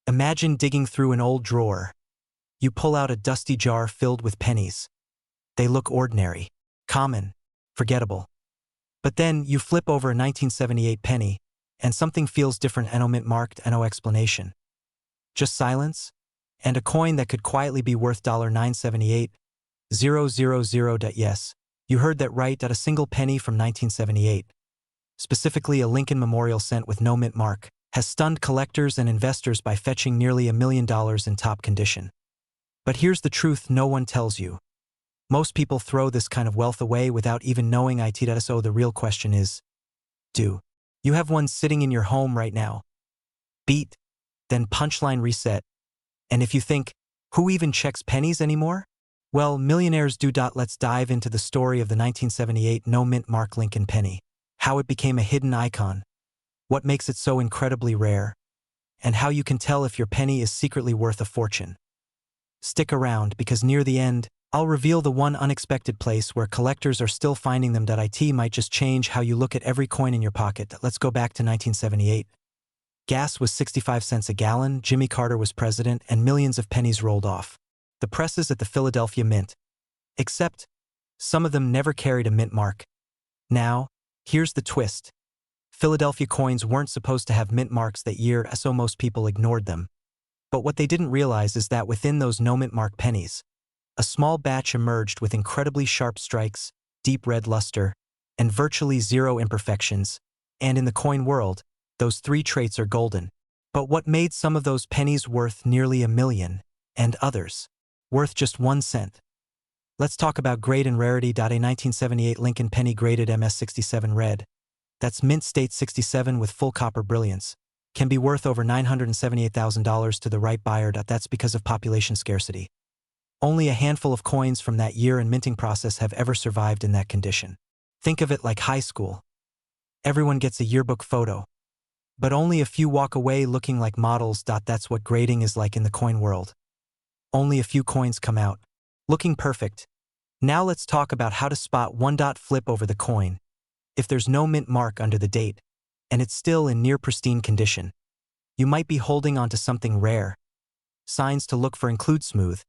Imagine digging through an old drawer. You pull out a dusty jar filled with pennies. They look ordinary, common, forgettable. But then you flip over a 1978 penny, and something feels different. No mint marked, no explanation. Just silence, and a coin that could quietly be worth $978,000. Yes, you heard that right, a single penny from 1978. Specifically a Lincoln Memorial cent with no mint mark, has stunned collectors and investors by fetching nearly $1 million in top condition. But here's the truth no one tells you. Most people throw this kind of wealth away without even knowing it. So the real question is, do you have one sitting in your home right now? Beat, then punchline reset. And if you think, who even checks pennies anymore? Well, millionaires do. Let's dive into the story of the 1978 no mint mark Lincoln penny. How it became a hidden icon, what makes it so incredibly rare, and how you can tell if your penny is secretly worth a fortune. Stick around, because near the end, I'll reveal the one unexpected place where collectors are still finding them. It might just change how you look at every coin in your pocket. Let's go back to 1978. Gas was 65 cents a gallon, Jimmy Carter was president, and millions of pennies rolled off the presses at the Philadelphia Mint. Except, some of them never carried a mint mark. Now, here's the twist. Philadelphia coins weren't supposed to have mint marks that year, so most people ignored them. But what they didn't realize is that within those no mint mark pennies, a small batch emerged with incredibly sharp strikes, deep red luster, and virtually zero imperfections. And in the coin world, those three traits are golden. But what made some of those pennies worth nearly $1 million, and others worth just 1 cent? Let's talk about grade and rarity. A 1978 Lincoln penny graded MS67 red, that's mint state 67 with full copper brilliance, can be worth over $978,000 to the right buyer. That's because of population scarcity. Only a handful of coins from that year and minting process have ever survived in that condition. Think of it like high school. Everyone gets a yearbook photo, but only a few walk away looking like models. That's what grading is like in the coin world. Only a few coins come out looking perfect. Now let's talk about how to spot one. Flip over the coin. If there's no mint mark under the date, and it's still in near pristine condition, you might be holding onto something rare. Signs to look for include smooth,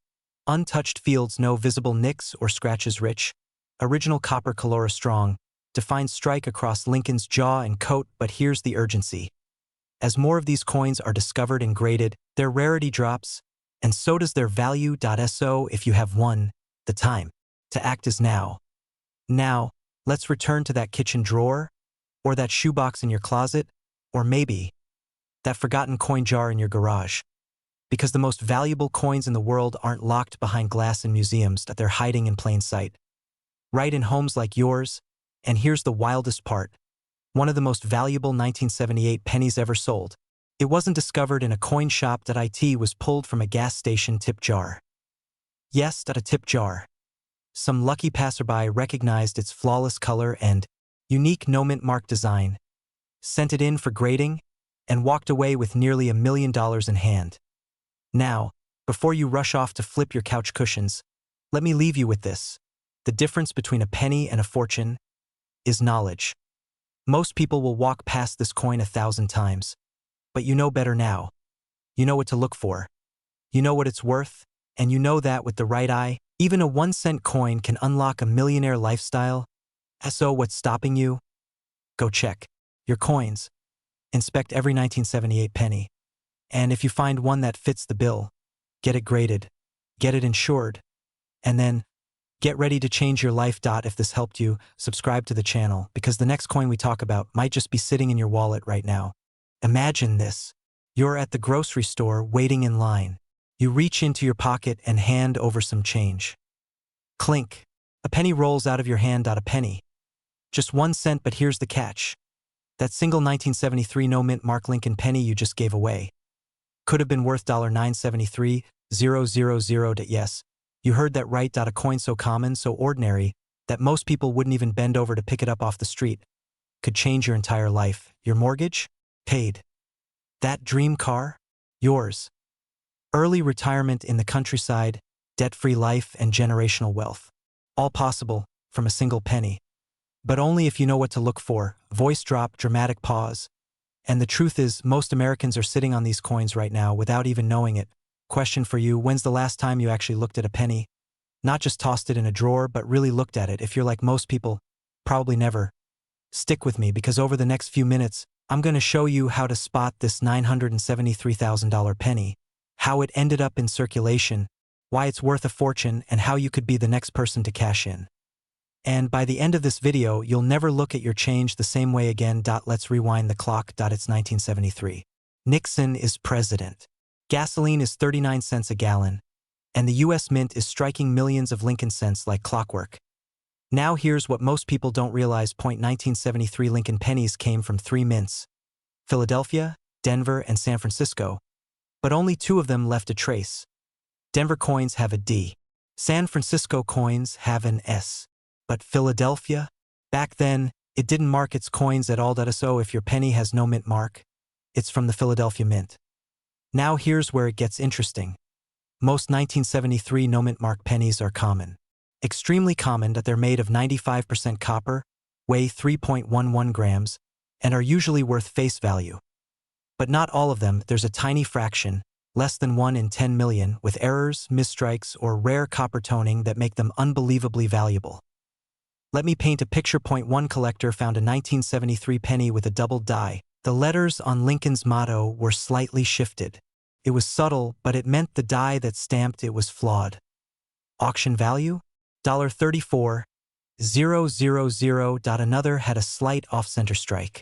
untouched fields, no visible nicks or scratches, rich, original copper color, strong, defined strike across Lincoln's jaw and coat. But here's the urgency. As more of these coins are discovered and graded, their rarity drops, and so does their value. So if you have one, the time to act is now. Now, let's return to that kitchen drawer, or that shoebox in your closet, or maybe that forgotten coin jar in your garage. Because the most valuable coins in the world aren't locked behind glass in museums, that they're hiding in plain sight. Right in homes like yours. And here's the wildest part. One of the most valuable 1978 pennies ever sold. It wasn't discovered in a coin shop. It was pulled from a gas station tip jar. Yes, a tip jar. Some lucky passerby recognized its flawless color and unique no mint mark design, sent it in for grading, and walked away with nearly $1 million in hand. Now, before you rush off to flip your couch cushions, let me leave you with this. The difference between a penny and a fortune is knowledge. Most people will walk past this coin 1,000 times. But you know better now. You know what to look for. You know what it's worth, and you know that with the right eye, even a 1-cent coin can unlock a millionaire lifestyle. So what's stopping you? Go check your coins. Inspect every 1978 penny. And if you find one that fits the bill, get it graded, get it insured, and then get ready to change your life. If this helped you, subscribe to the channel, because the next coin we talk about might just be sitting in your wallet right now. Imagine this. You're at the grocery store waiting in line. You reach into your pocket and hand over some change. Clink. A penny rolls out of your hand. A penny. Just 1 cent, but here's the catch. That single 1973 no mint mark Lincoln penny you just gave away could have been worth $973,000. Yes, you heard that right. A coin so common, so ordinary, that most people wouldn't even bend over to pick it up off the street, could change your entire life. Your mortgage? Paid. That dream car? Yours. Early retirement in the countryside, debt-free life, and generational wealth. All possible from a single penny. But only if you know what to look for. Voice drop, dramatic pause. And the truth is, most Americans are sitting on these coins right now without even knowing it. Question for you, when's the last time you actually looked at a penny? Not just tossed it in a drawer, but really looked at it. If you're like most people, probably never. Stick with me because over the next few minutes, I'm going to show you how to spot this $973,000 penny, how it ended up in circulation, why it's worth a fortune, and how you could be the next person to cash in. And by the end of this video, you'll never look at your change the same way again. Let's rewind the clock. It's 1973. Nixon is president. Gasoline is 39 cents a gallon, and the US Mint is striking millions of Lincoln cents like clockwork. Now here's what most people don't realize. 1973 Lincoln pennies came from 3 mints: Philadelphia, Denver, and San Francisco, but only 2 of them left a trace. Denver coins have a D. San Francisco coins have an S. But Philadelphia? Back then, it didn't mark its coins at all. So if your penny has no mint mark, it's from the Philadelphia Mint. Now here's where it gets interesting. Most 1973 no mint mark pennies are common. Extremely common that they're made of 95% copper, weigh 3.11 grams, and are usually worth face value. But not all of them. There's a tiny fraction, less than 1 in 10 million, with errors, misstrikes, or rare copper toning that make them unbelievably valuable. Let me paint a picture. One collector found a 1973 penny with a double die. The letters on Lincoln's motto were slightly shifted. It was subtle, but it meant the die that stamped it was flawed. Auction value? $34,000. Another had a slight off-center strike.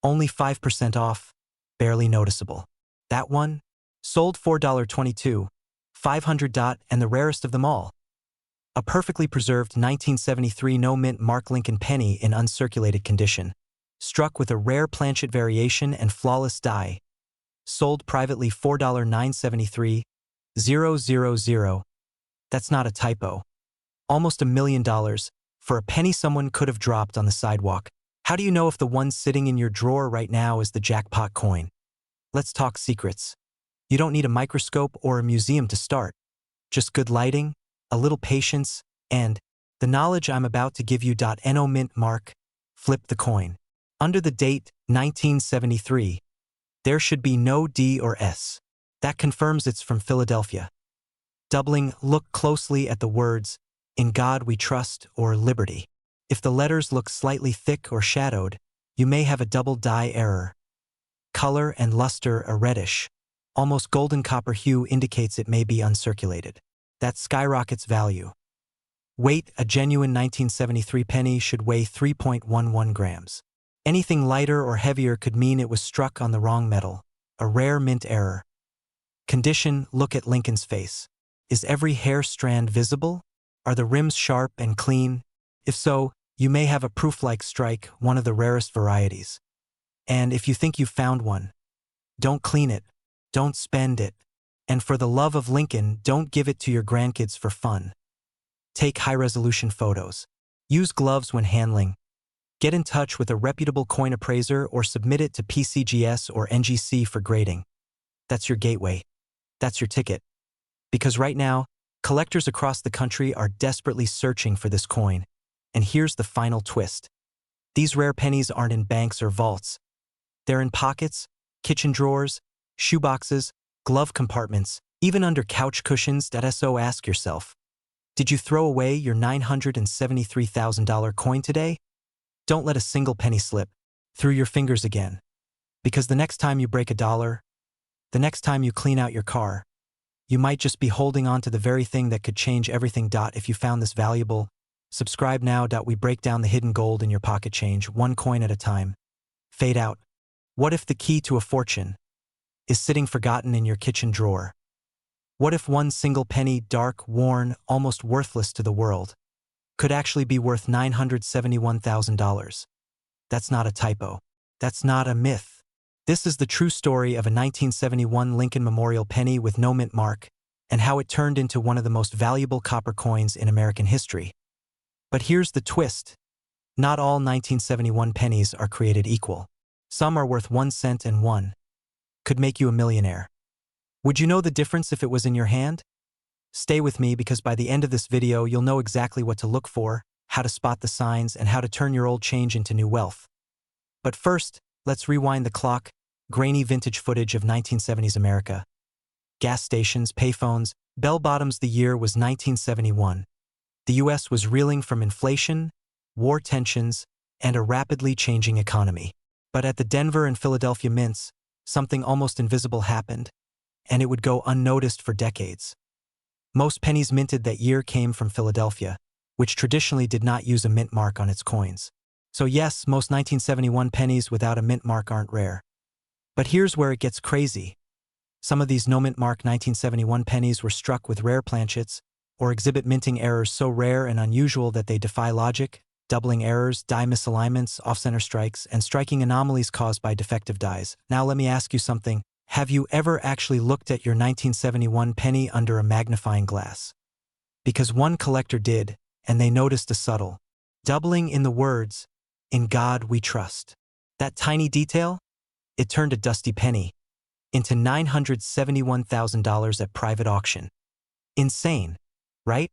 Only 5% off, barely noticeable. That one sold $4.22, $500. And the rarest of them all, a perfectly preserved 1973 no mint mark Lincoln penny in uncirculated condition, struck with a rare planchet variation and flawless die, sold privately $4,973,000. That's not a typo. Almost $1 million for a penny someone could have dropped on the sidewalk. How do you know if the one sitting in your drawer right now is the jackpot coin? Let's talk secrets. You don't need a microscope or a museum to start. Just good lighting, a little patience, and the knowledge I'm about to give you. No mint mark. Flip the coin. Under the date 1973, there should be no D or S. That confirms it's from Philadelphia. Doubling, look closely at the words, "In God We Trust" or "Liberty." If the letters look slightly thick or shadowed, you may have a double die error. Color and luster, a reddish, almost golden copper hue, indicates it may be uncirculated. That skyrockets value. Weight, a genuine 1973 penny should weigh 3.11 grams. Anything lighter or heavier could mean it was struck on the wrong metal, a rare mint error. Condition, look at Lincoln's face. Is every hair strand visible? Are the rims sharp and clean? If so, you may have a proof-like strike, one of the rarest varieties. And if you think you've found one, don't clean it, don't spend it, and for the love of Lincoln, don't give it to your grandkids for fun. Take high-resolution photos. Use gloves when handling. Get in touch with a reputable coin appraiser or submit it to PCGS or NGC for grading. That's your gateway. That's your ticket. Because right now, collectors across the country are desperately searching for this coin. And here's the final twist. These rare pennies aren't in banks or vaults. They're in pockets, kitchen drawers, shoeboxes, glove compartments, even under couch cushions. So ask yourself, did you throw away your $973,000 coin today? Don't let a single penny slip through your fingers again. Because the next time you break a dollar, the next time you clean out your car, you might just be holding on to the very thing that could change everything. If you found this valuable, subscribe now. We break down the hidden gold in your pocket change, one coin at a time. Fade out. What if the key to a fortune is sitting forgotten in your kitchen drawer? What if one single penny, dark, worn, almost worthless to the world, could actually be worth $971,000? That's not a typo. That's not a myth. This is the true story of a 1971 Lincoln Memorial penny with no mint mark, and how it turned into one of the most valuable copper coins in American history. But here's the twist. Not all 1971 pennies are created equal. Some are worth 1 cent, and one could make you a millionaire. Would you know the difference if it was in your hand? Stay with me, because by the end of this video, you'll know exactly what to look for, how to spot the signs, and how to turn your old change into new wealth. But first, let's rewind the clock. grainy vintage footage of 1970s America. Gas stations, payphones, bell-bottoms. The year was 1971. The U.S. was reeling from inflation, war tensions, and a rapidly changing economy. But at the Denver and Philadelphia mints, something almost invisible happened, and it would go unnoticed for decades. Most pennies minted that year came from Philadelphia, which traditionally did not use a mint mark on its coins. So yes, most 1971 pennies without a mint mark aren't rare. But here's where it gets crazy. Some of these no-mint mark 1971 pennies were struck with rare planchets, or exhibit minting errors so rare and unusual that they defy logic, doubling errors, die misalignments, off-center strikes, and striking anomalies caused by defective dies. Now let me ask you something. Have you ever actually looked at your 1971 penny under a magnifying glass? Because one collector did, and they noticed a subtle doubling in the words, "In God we trust." That tiny detail? It turned a dusty penny into $971,000 at private auction. Insane, right?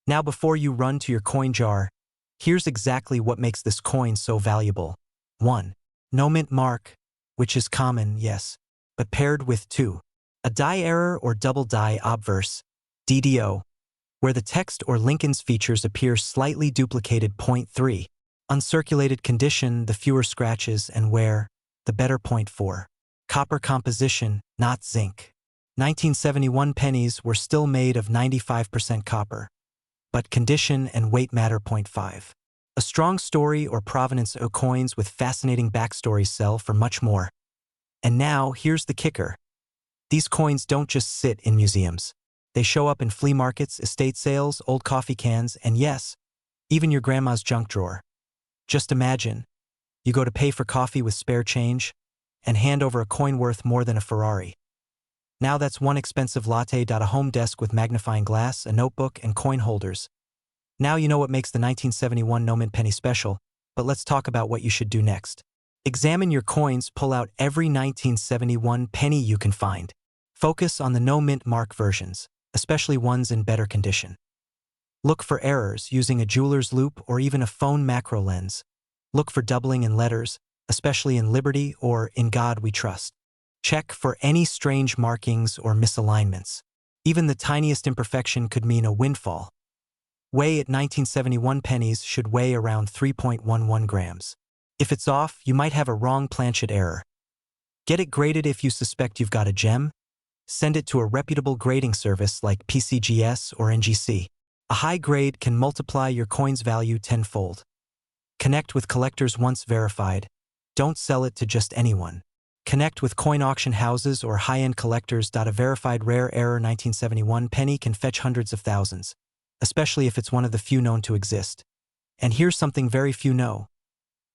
Now before you run to your coin jar, here's exactly what makes this coin so valuable. 1. No mint mark, which is common, yes, but paired with 2. A die error or double die obverse, DDO, where the text or Lincoln's features appear slightly duplicated. 3. Uncirculated condition, the fewer scratches and wear, the better. 4. Copper composition, not zinc. 1971 pennies were still made of 95% copper, but condition and weight matter. 5. A strong story or provenance of coins with fascinating backstories sell for much more. And now, here's the kicker. These coins don't just sit in museums. They show up in flea markets, estate sales, old coffee cans, and yes, even your grandma's junk drawer. Just imagine, you go to pay for coffee with spare change, and hand over a coin worth more than a Ferrari. Now that's one expensive latte. A home desk with magnifying glass, a notebook, and coin holders. Now you know what makes the 1971 no-mint penny special, but let's talk about what you should do next. Examine your coins, pull out every 1971 penny you can find. Focus on the no-mint mark versions, especially ones in better condition. Look for errors using a jeweler's loupe or even a phone macro lens. Look for doubling in letters, especially in Liberty or In God We Trust. Check for any strange markings or misalignments. Even the tiniest imperfection could mean a windfall. Weigh at 1971 pennies should weigh around 3.11 grams. If it's off, you might have a wrong planchet error. Get it graded. If you suspect you've got a gem, send it to a reputable grading service like PCGS or NGC. A high grade can multiply your coin's value tenfold. Connect with collectors once verified. Don't sell it to just anyone. Connect with coin auction houses or high-end collectors. A verified rare error 1971 penny can fetch hundreds of thousands, especially if it's one of the few known to exist. And here's something very few know.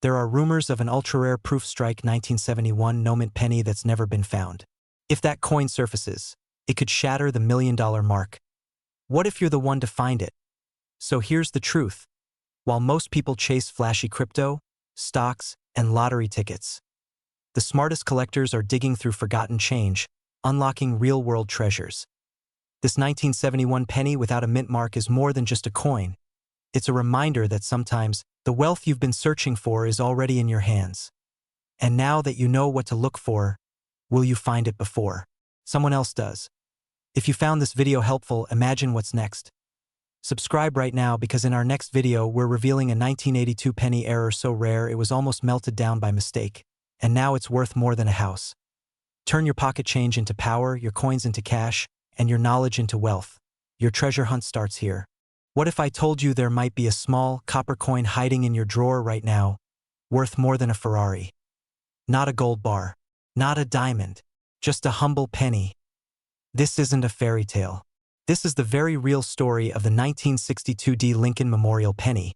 There are rumors of an ultra-rare proof strike 1971 no-mint penny that's never been found. If that coin surfaces, it could shatter the $1 million mark. What if you're the one to find it? So here's the truth. While most people chase flashy crypto, stocks, and lottery tickets, the smartest collectors are digging through forgotten change, unlocking real-world treasures. This 1971 penny without a mint mark is more than just a coin. It's a reminder that sometimes the wealth you've been searching for is already in your hands. And now that you know what to look for, will you find it before someone else does? If you found this video helpful, imagine what's next. Subscribe right now because in our next video we're revealing a 1982 penny error so rare it was almost melted down by mistake. And now it's worth more than a house. Turn your pocket change into power, your coins into cash, and your knowledge into wealth. Your treasure hunt starts here. What if I told you there might be a small copper coin hiding in your drawer right now, worth more than a Ferrari? Not a gold bar, not a diamond, just a humble penny. This isn't a fairy tale. This is the very real story of the 1962 Lincoln Memorial penny,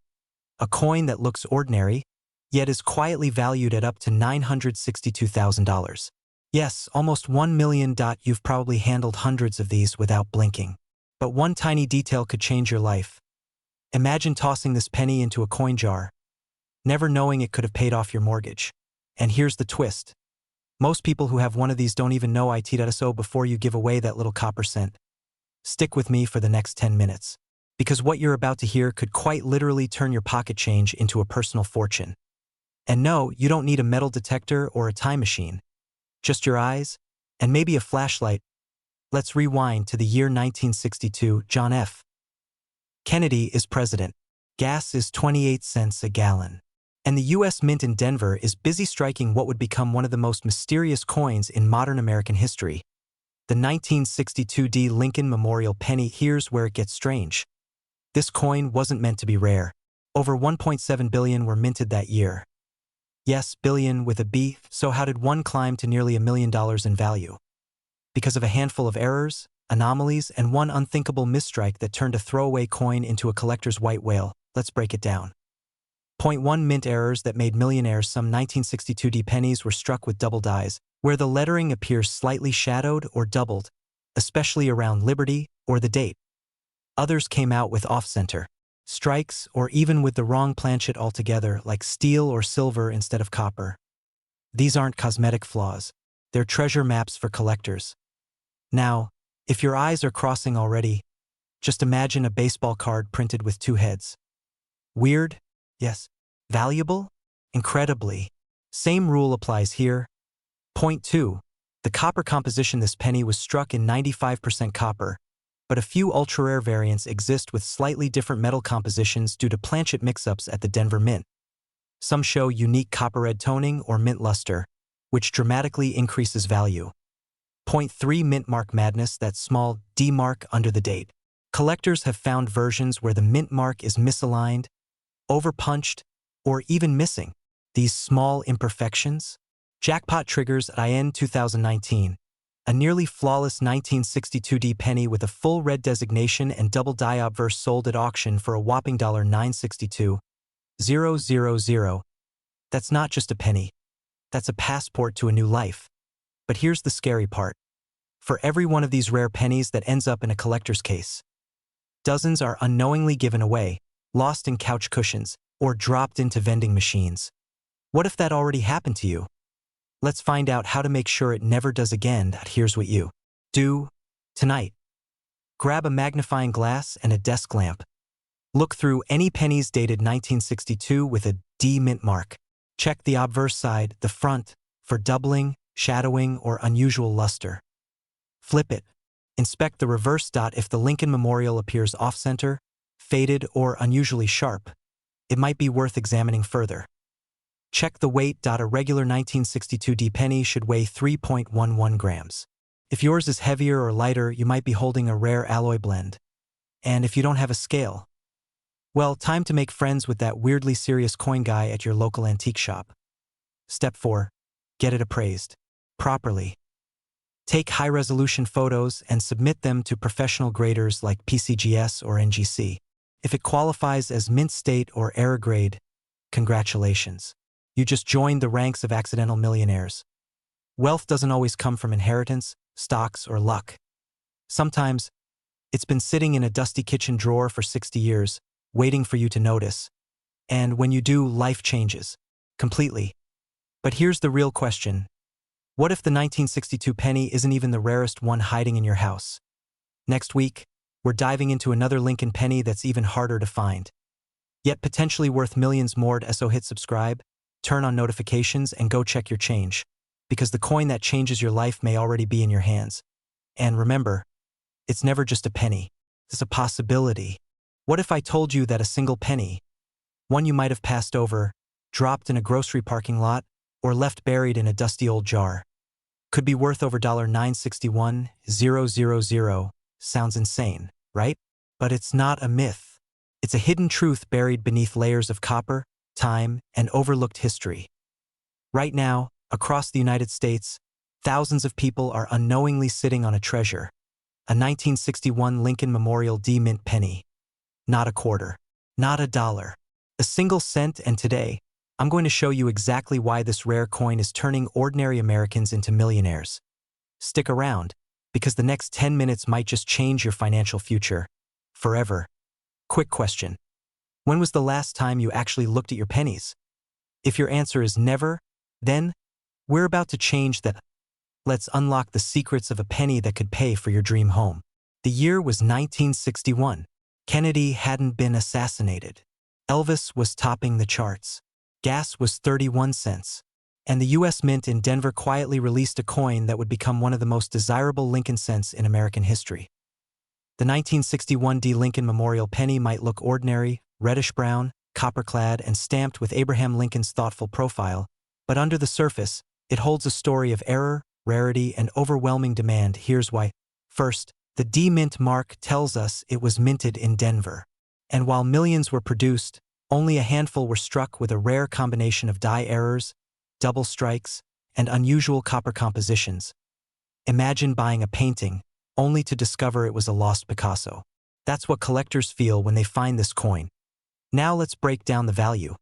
a coin that looks ordinary, yet is quietly valued at up to $962,000. Yes, almost $1 million. You've probably handled hundreds of these without blinking. But one tiny detail could change your life. Imagine tossing this penny into a coin jar, never knowing it could have paid off your mortgage. And here's the twist. Most people who have one of these don't even know it. So before you give away that little copper cent, stick with me for the next 10 minutes. Because what you're about to hear could quite literally turn your pocket change into a personal fortune. And no, you don't need a metal detector or a time machine. Just your eyes? And maybe a flashlight. Let's rewind to the year 1962. John F. Kennedy is president. Gas is 28 cents a gallon. And the U.S. Mint in Denver is busy striking what would become one of the most mysterious coins in modern American history. The 1962 D. Lincoln Memorial Penny. Here's where it gets strange. This coin wasn't meant to be rare. Over 1.7 billion were minted that year. Yes, billion with a B, so how did one climb to nearly $1 million in value? Because of a handful of errors, anomalies, and one unthinkable misstrike that turned a throwaway coin into a collector's white whale. Let's break it down. Point 1. Mint errors that made millionaires. Some 1962 D pennies were struck with double dies, where the lettering appears slightly shadowed or doubled, especially around Liberty or the date. Others came out with off-center strikes, or even with the wrong planchet altogether, like steel or silver instead of copper. These aren't cosmetic flaws. They're treasure maps for collectors. Now, if your eyes are crossing already, just imagine a baseball card printed with two heads. Weird? Yes. Valuable? Incredibly. Same rule applies here. Point 2. The copper composition. This penny was struck in 95% copper, but a few ultra-rare variants exist with slightly different metal compositions due to planchet mix-ups at the Denver Mint. Some show unique copper-red toning or mint luster, which dramatically increases value. Point 3. Mint mark madness. That small D mark under the date. Collectors have found versions where the mint mark is misaligned, overpunched, or even missing. These small imperfections? Jackpot triggers at IN 2019. A nearly flawless 1962 D penny with a full red designation and double die obverse sold at auction for a whopping $962,000. That's not just a penny. That's a passport to a new life. But here's the scary part. For every one of these rare pennies that ends up in a collector's case, dozens are unknowingly given away, lost in couch cushions, or dropped into vending machines. What if that already happened to you? Let's find out how to make sure it never does again. Here's what you do tonight. Grab a magnifying glass and a desk lamp. Look through any pennies dated 1962 with a D mint mark. Check the obverse side, the front, for doubling, shadowing, or unusual luster. Flip it. Inspect the reverse dot. If the Lincoln Memorial appears off-center, faded, or unusually sharp, it might be worth examining further. Check the weight. A regular 1962 D penny should weigh 3.11 grams. If yours is heavier or lighter, you might be holding a rare alloy blend. And if you don't have a scale, well, time to make friends with that weirdly serious coin guy at your local antique shop. Step 4. Get it appraised properly. Take high-resolution photos and submit them to professional graders like PCGS or NGC. If it qualifies as mint state or error grade, congratulations. You just joined the ranks of accidental millionaires. Wealth doesn't always come from inheritance, stocks, or luck. Sometimes, it's been sitting in a dusty kitchen drawer for 60 years, waiting for you to notice. And when you do, life changes. Completely. But here's the real question. What if the 1962 penny isn't even the rarest one hiding in your house? Next week, we're diving into another Lincoln penny that's even harder to find, yet potentially worth millions more. So hit subscribe, turn on notifications, and go check your change, because the coin that changes your life may already be in your hands. And remember, it's never just a penny. It's a possibility. What if I told you that a single penny, one you might have passed over, dropped in a grocery parking lot, or left buried in a dusty old jar, could be worth over $961,000? Sounds insane, right? But it's not a myth. It's a hidden truth buried beneath layers of copper, time, and overlooked history. Right now, across the United States, thousands of people are unknowingly sitting on a treasure, a 1961 Lincoln Memorial D mint penny. Not a quarter, not a dollar, a single cent. And today, I'm going to show you exactly why this rare coin is turning ordinary Americans into millionaires. Stick around, because the next 10 minutes might just change your financial future forever. Quick question. When was the last time you actually looked at your pennies? If your answer is never, then we're about to change that. Let's unlock the secrets of a penny that could pay for your dream home. The year was 1961. Kennedy hadn't been assassinated. Elvis was topping the charts. Gas was 31 cents. And the U.S. Mint in Denver quietly released a coin that would become one of the most desirable Lincoln cents in American history. The 1961 D. Lincoln Memorial Penny might look ordinary, reddish-brown, copper-clad, and stamped with Abraham Lincoln's thoughtful profile, but under the surface, it holds a story of error, rarity, and overwhelming demand. Here's why. First, the D Mint mark tells us it was minted in Denver. And while millions were produced, only a handful were struck with a rare combination of die errors, double strikes, and unusual copper compositions. Imagine buying a painting, only to discover it was a lost Picasso. That's what collectors feel when they find this coin. Now let's break down the value.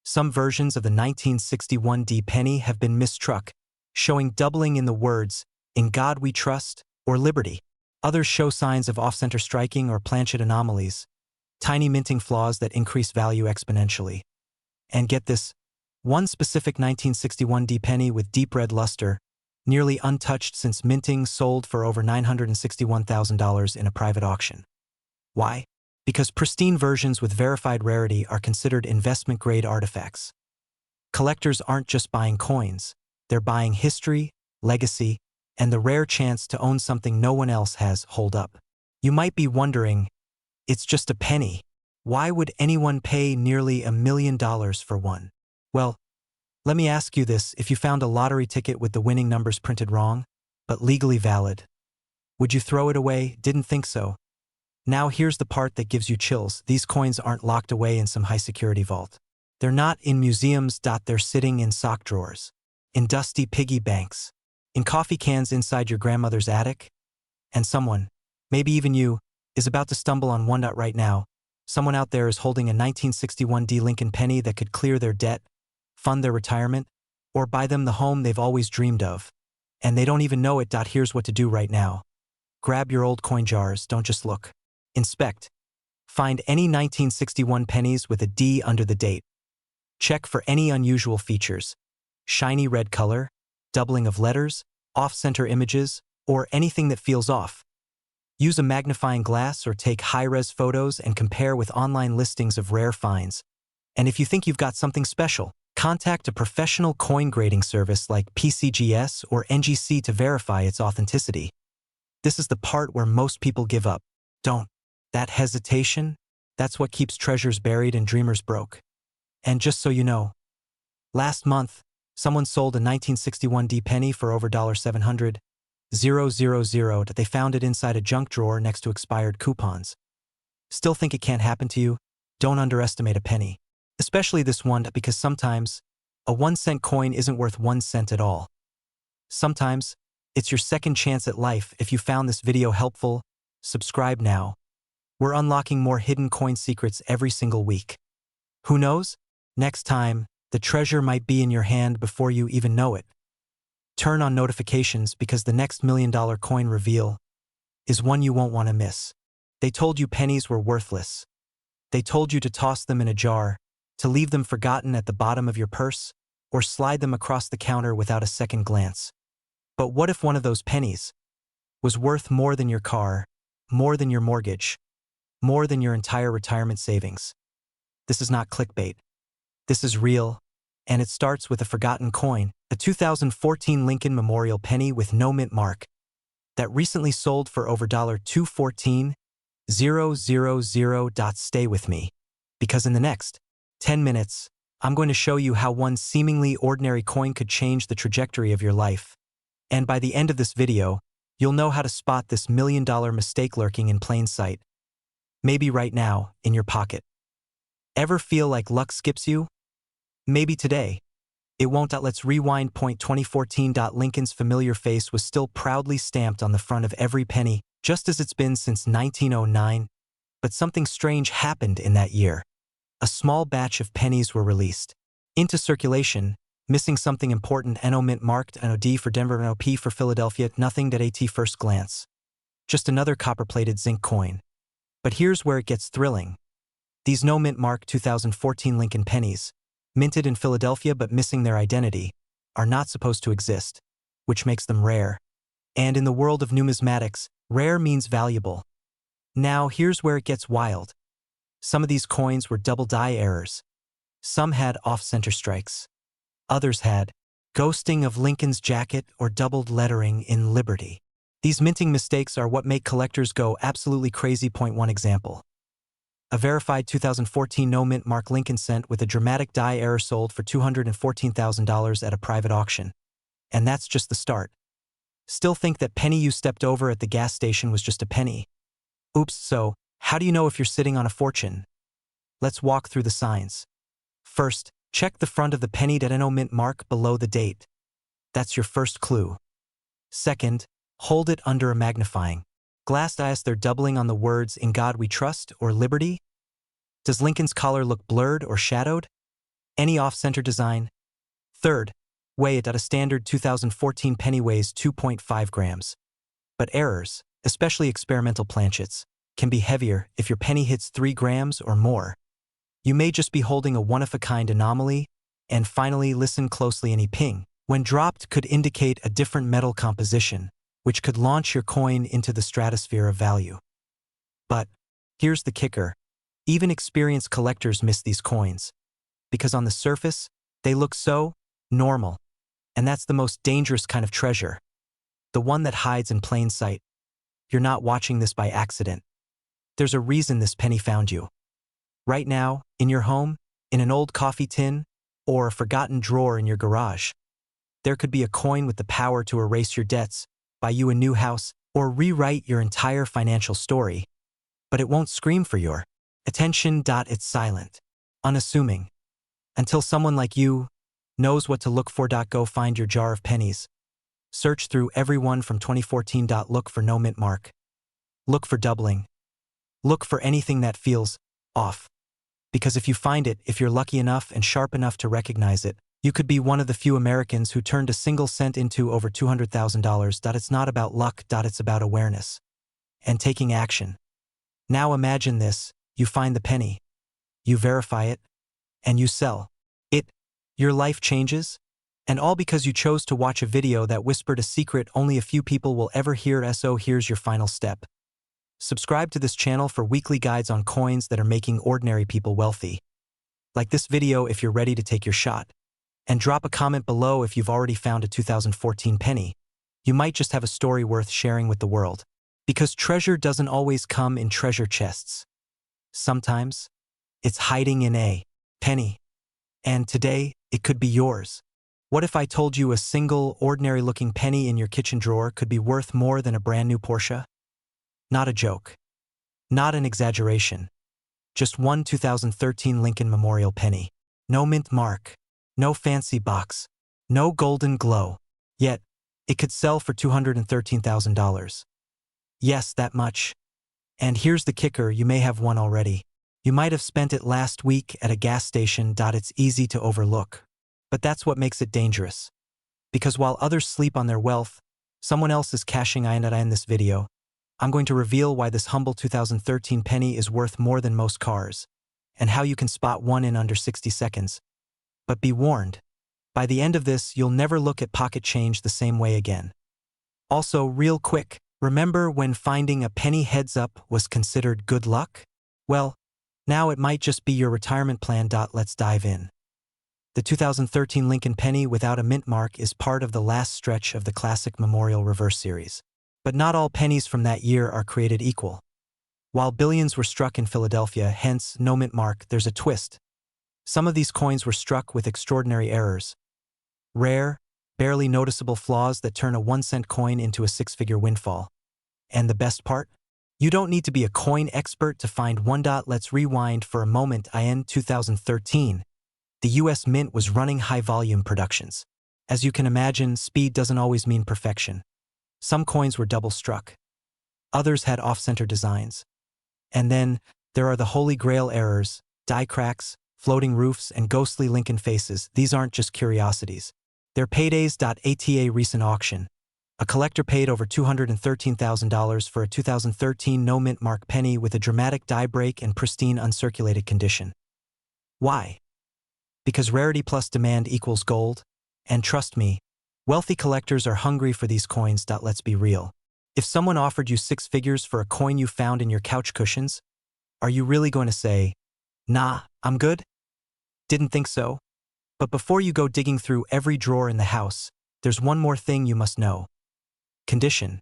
Some versions of the 1961 D penny have been mistruck, showing doubling in the words, "In God We Trust," or "Liberty." Others show signs of off-center striking or planchet anomalies, tiny minting flaws that increase value exponentially. And get this, one specific 1961 D penny with deep red luster, nearly untouched since minting, sold for over $961,000 in a private auction. Why? Because pristine versions with verified rarity are considered investment-grade artifacts. Collectors aren't just buying coins, they're buying history, legacy, and the rare chance to own something no one else has. Hold up. You might be wondering, it's just a penny. Why would anyone pay nearly $1 million for one? Well, let me ask you this: if you found a lottery ticket with the winning numbers printed wrong, but legally valid, would you throw it away? Didn't think so. Now here's the part that gives you chills. These coins aren't locked away in some high-security vault. They're not in museums. They're sitting in sock drawers, in dusty piggy banks, in coffee cans inside your grandmother's attic. And someone, maybe even you, is about to stumble on one. Right now, someone out there is holding a 1961 D. Lincoln penny that could clear their debt, fund their retirement, or buy them the home they've always dreamed of. And they don't even know it. Here's what to do right now. Grab your old coin jars. Don't just look. Inspect. Find any 1961 pennies with a D under the date. Check for any unusual features: shiny red color, doubling of letters, off-center images, or anything that feels off. Use a magnifying glass or take high-res photos and compare with online listings of rare finds. And if you think you've got something special, contact a professional coin grading service like PCGS or NGC to verify its authenticity. This is the part where most people give up. Don't. That hesitation, that's what keeps treasures buried and dreamers broke. And just so you know, last month, someone sold a 1961 D penny for over $700,000. That they found it inside a junk drawer next to expired coupons. Still think it can't happen to you? Don't underestimate a penny. Especially this one, because sometimes a 1-cent coin isn't worth 1 cent at all. Sometimes it's your second chance at life. If you found this video helpful, subscribe now. We're unlocking more hidden coin secrets every single week. Who knows? Next time, the treasure might be in your hand before you even know it. Turn on notifications because the next $1 million coin reveal is one you won't want to miss. They told you pennies were worthless. They told you to toss them in a jar, to leave them forgotten at the bottom of your purse, or slide them across the counter without a second glance. But what if one of those pennies was worth more than your car, more than your mortgage, more than your entire retirement savings? This is not clickbait. This is real, and it starts with a forgotten coin, a 2014 Lincoln Memorial penny with no mint mark, that recently sold for over $214,000. Stay with me, because in the next 10 minutes, I'm going to show you how one seemingly ordinary coin could change the trajectory of your life. And by the end of this video, you'll know how to spot this $1 million mistake lurking in plain sight. Maybe right now, in your pocket. Ever feel like luck skips you? Maybe today. It won't. Let's rewind. 2014. Lincoln's familiar face was still proudly stamped on the front of every penny, just as it's been since 1909. But something strange happened in that year. A small batch of pennies were released into circulation, missing something important: NO mint marked, NOD for Denver, NOP for Philadelphia, nothing at first glance. Just another copper-plated zinc coin. But here's where it gets thrilling. These no mint mark 2014 Lincoln pennies, minted in Philadelphia but missing their identity, are not supposed to exist, which makes them rare. And in the world of numismatics, rare means valuable. Now here's where it gets wild. Some of these coins were double die errors. Some had off-center strikes. Others had ghosting of Lincoln's jacket, or doubled lettering in Liberty. These minting mistakes are what make collectors go absolutely crazy. Point one example. A verified 2014 no-mint mark Lincoln cent with a dramatic die error sold for $214,000 at a private auction. And that's just the start. Still think that penny you stepped over at the gas station was just a penny? Oops, so how do you know if you're sitting on a fortune? Let's walk through the signs. First, check the front of the penny.no mint mark below the date. That's your first clue. Second, hold it under a magnifying glass as they're doubling on the words "In God We Trust" or "Liberty." Does Lincoln's collar look blurred or shadowed? Any off-center design? Third, weigh it. At a standard 2014 penny weighs 2.5 grams. But errors, especially experimental planchets, can be heavier if your penny hits 3 grams or more. You may just be holding a one-of-a-kind anomaly. And finally, listen closely. Any ping, when dropped, could indicate a different metal composition, which could launch your coin into the stratosphere of value. But here's the kicker. Even experienced collectors miss these coins, because on the surface, they look so normal. And that's the most dangerous kind of treasure. The one that hides in plain sight. You're not watching this by accident. There's a reason this penny found you. Right now, in your home, in an old coffee tin, or a forgotten drawer in your garage. There could be a coin with the power to erase your debts, buy you a new house, or rewrite your entire financial story. But it won't scream for your attention. It's silent, unassuming, until someone like you knows what to look for. Go find your jar of pennies. Search through every one from 2014. Look for no mint mark. Look for doubling. Look for anything that feels off. Because if you find it, if you're lucky enough and sharp enough to recognize it, you could be one of the few Americans who turned a single cent into over $200,000. It's not about luck. It's about awareness and taking action. Now imagine this. You find the penny. You verify it. And you sell it. Your life changes. And all because you chose to watch a video that whispered a secret only a few people will ever hear. So here's your final step. Subscribe to this channel for weekly guides on coins that are making ordinary people wealthy. Like this video if you're ready to take your shot. And drop a comment below if you've already found a 2014 penny. You might just have a story worth sharing with the world. Because treasure doesn't always come in treasure chests. Sometimes, it's hiding in a penny. And today, it could be yours. What if I told you a single, ordinary-looking penny in your kitchen drawer could be worth more than a brand new Porsche? Not a joke. Not an exaggeration. Just one 2013 Lincoln Memorial penny. No mint mark. No fancy box. No golden glow. Yet, it could sell for $213,000. Yes, that much. And here's the kicker, you may have one already. You might have spent it last week at a gas station. It's easy to overlook. But that's what makes it dangerous. Because while others sleep on their wealth, someone else is cashing in this video. I'm going to reveal why this humble 2013 penny is worth more than most cars, and how you can spot one in under 60 seconds. But be warned, by the end of this, you'll never look at pocket change the same way again. Also, real quick, remember when finding a penny heads up was considered good luck? Well, now it might just be your retirement plan. Let's dive in. The 2013 Lincoln penny without a mint mark is part of the last stretch of the classic Memorial Reverse series. But not all pennies from that year are created equal. While billions were struck in Philadelphia, hence no mint mark, there's a twist. Some of these coins were struck with extraordinary errors. Rare, barely noticeable flaws that turn a 1-cent coin into a 6-figure windfall. And the best part? You don't need to be a coin expert to find one. Let's rewind for a moment. In 2013, the US Mint was running high-volume productions. As you can imagine, speed doesn't always mean perfection. Some coins were double-struck. Others had off-center designs. And then, there are the holy grail errors, die cracks, floating roofs, and ghostly Lincoln faces. These aren't just curiosities. They're paydays. At a recent auction, a collector paid over $213,000 for a 2013 no-mint mark penny with a dramatic die break and pristine uncirculated condition. Why? Because rarity plus demand equals gold. And trust me, wealthy collectors are hungry for these coins. Let's be real. If someone offered you 6 figures for a coin you found in your couch cushions, are you really going to say, "Nah, I'm good"? Didn't think so? But before you go digging through every drawer in the house, there's one more thing you must know. Condition.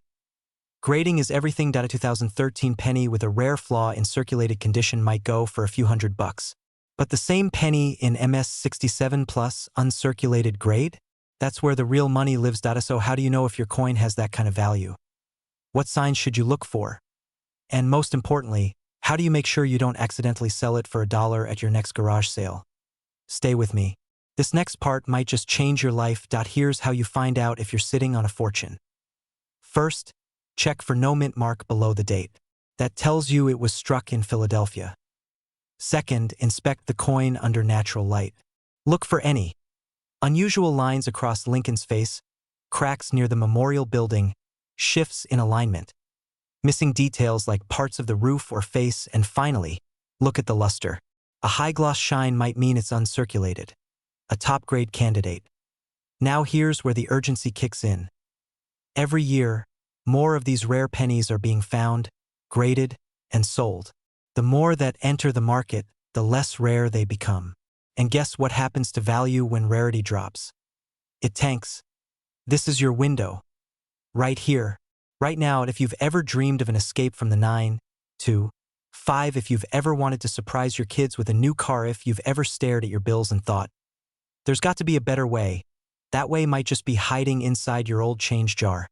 Grading is everything. A 2013 penny with a rare flaw in circulated condition might go for a few $100. But the same penny in MS67 plus uncirculated grade? That's where the real money lives. So how do you know if your coin has that kind of value? What signs should you look for? And most importantly, how do you make sure you don't accidentally sell it for $1 at your next garage sale? Stay with me. This next part might just change your life. Here's how you find out if you're sitting on a fortune. First, check for no mint mark below the date. That tells you it was struck in Philadelphia. Second, inspect the coin under natural light. Look for any unusual lines across Lincoln's face, cracks near the memorial building, shifts in alignment, missing details like parts of the roof or face, and finally, look at the luster. A high-gloss shine might mean it's uncirculated. A top-grade candidate. Now here's where the urgency kicks in. Every year, more of these rare pennies are being found, graded, and sold. The more that enter the market, the less rare they become. And guess what happens to value when rarity drops? It tanks. This is your window. Right here. Right now, if you've ever dreamed of an escape from the 9 to 5, if you've ever wanted to surprise your kids with a new car, if you've ever stared at your bills and thought, there's got to be a better way. That way might just be hiding inside your old change jar.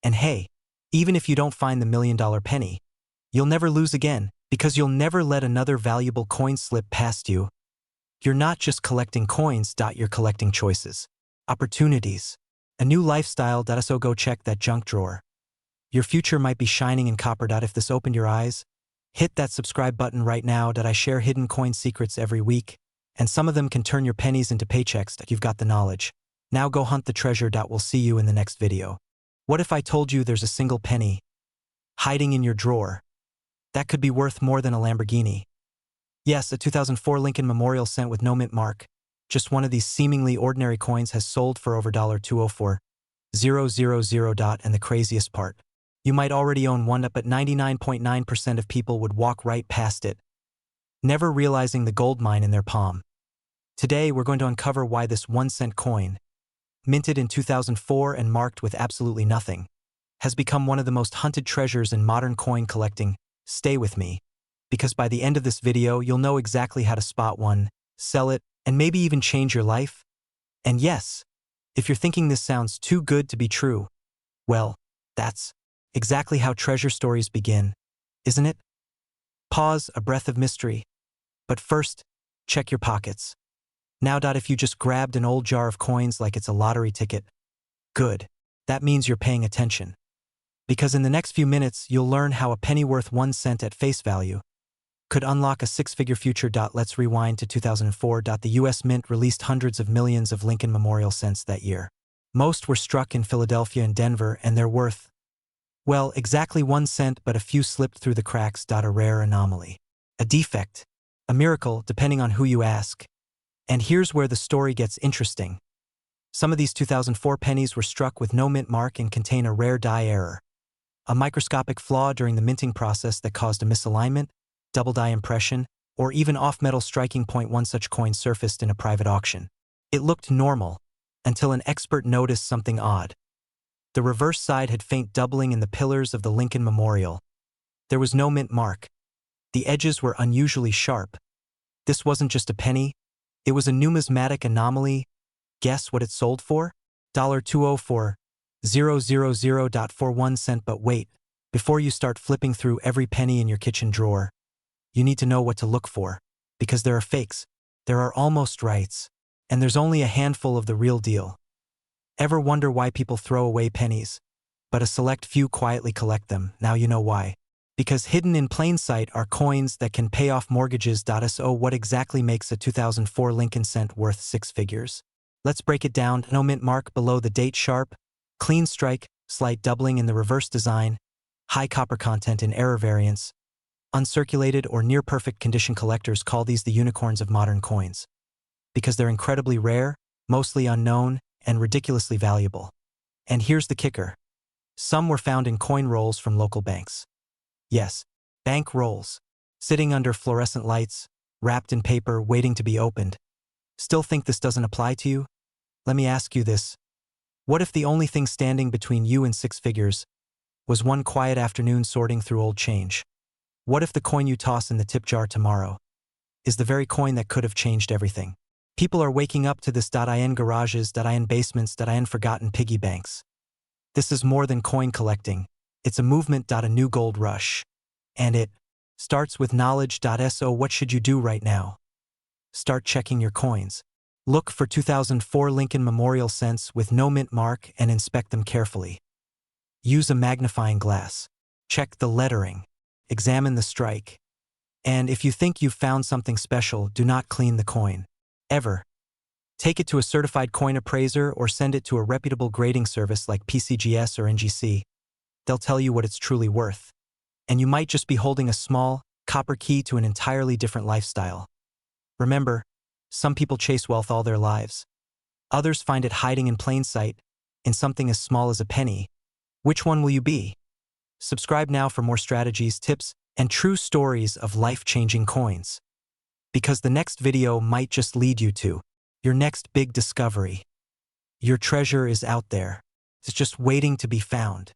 And hey, even if you don't find the $1 million penny, you'll never lose again, because you'll never let another valuable coin slip past you. You're not just collecting coins. You're collecting choices, opportunities, a new lifestyle. So go check that junk drawer. Your future might be shining in copper. If this opened your eyes, hit that subscribe button right now. I share hidden coin secrets every week, and some of them can turn your pennies into paychecks. You've got the knowledge. Now go hunt the treasure. We'll see you in the next video. What if I told you there's a single penny hiding in your drawer that could be worth more than a Lamborghini? Yes, a 2004 Lincoln Memorial cent with no mint mark. Just one of these seemingly ordinary coins has sold for over $204,000. And the craziest part, you might already own one, but 99.9% of people would walk right past it, never realizing the gold mine in their palm. Today, we're going to uncover why this 1-cent coin, minted in 2004 and marked with absolutely nothing, has become one of the most hunted treasures in modern coin collecting. Stay with me, because by the end of this video, you'll know exactly how to spot one, sell it, and maybe even change your life. And yes, if you're thinking this sounds too good to be true, well, that's exactly how treasure stories begin, isn't it? Pause, a breath of mystery. But first, check your pockets. Now, if you just grabbed an old jar of coins like it's a lottery ticket, good. That means you're paying attention. Because in the next few minutes, you'll learn how a penny worth 1 cent at face value could unlock a 6-figure future. Let's rewind to 2004. The U.S. Mint released hundreds of millions of Lincoln Memorial cents that year. Most were struck in Philadelphia and Denver, and they're worth, well, exactly 1 cent, but a few slipped through the cracks. A rare anomaly. A defect. A miracle, depending on who you ask. And here's where the story gets interesting. Some of these 2004 pennies were struck with no mint mark and contain a rare die error, a microscopic flaw during the minting process that caused a misalignment, double die impression, or even off-metal striking point. One such coin surfaced in a private auction. It looked normal, until an expert noticed something odd. The reverse side had faint doubling in the pillars of the Lincoln Memorial. There was no mint mark. The edges were unusually sharp. This wasn't just a penny, it was a numismatic anomaly. Guess what it sold for? $204,000 for 1 cent. But wait, before you start flipping through every penny in your kitchen drawer, you need to know what to look for, because there are fakes, there are almost rights, and there's only a handful of the real deal. Ever wonder why people throw away pennies, but a select few quietly collect them? Now you know why. Because hidden in plain sight are coins that can pay off mortgages. So what exactly makes a 2004 Lincoln cent worth 6 figures? Let's break it down. No mint mark below the date, sharp, clean strike, slight doubling in the reverse design, high copper content in error variants. Uncirculated or near-perfect condition. Collectors call these the unicorns of modern coins, because they're incredibly rare, mostly unknown, and ridiculously valuable. And here's the kicker. Some were found in coin rolls from local banks. Yes, bank rolls, sitting under fluorescent lights, wrapped in paper, waiting to be opened. Still think this doesn't apply to you? Let me ask you this. What if the only thing standing between you and six figures was one quiet afternoon sorting through old change? What if the coin you toss in the tip jar tomorrow is the very coin that could have changed everything? People are waking up to this .in garages, .in basements, .in forgotten piggy banks. This is more than coin collecting. It's a movement. A new gold rush. And it starts with knowledge. So what should you do right now? Start checking your coins. Look for 2004 Lincoln Memorial cents with no mint mark and inspect them carefully. Use a magnifying glass. Check the lettering. Examine the strike. And if you think you've found something special, do not clean the coin. Ever. Take it to a certified coin appraiser or send it to a reputable grading service like PCGS or NGC. They'll tell you what it's truly worth. And you might just be holding a small, copper key to an entirely different lifestyle. Remember, some people chase wealth all their lives. Others find it hiding in plain sight, in something as small as a penny. Which one will you be? Subscribe now for more strategies, tips, and true stories of life-changing coins. Because the next video might just lead you to your next big discovery. Your treasure is out there. It's just waiting to be found.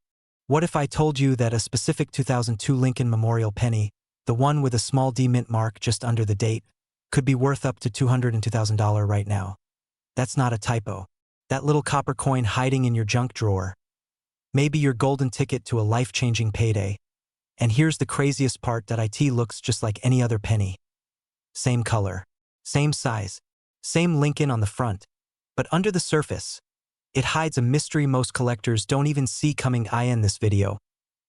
What if I told you that a specific 2002 Lincoln Memorial penny, the one with a small D mint mark just under the date, could be worth up to $202,000 right now? That's not a typo. That little copper coin hiding in your junk drawer. Maybe your golden ticket to a life-changing payday. And here's the craziest part, that it looks just like any other penny. Same color, same size, same Lincoln on the front. But under the surface, it hides a mystery most collectors don't even see coming. In this video,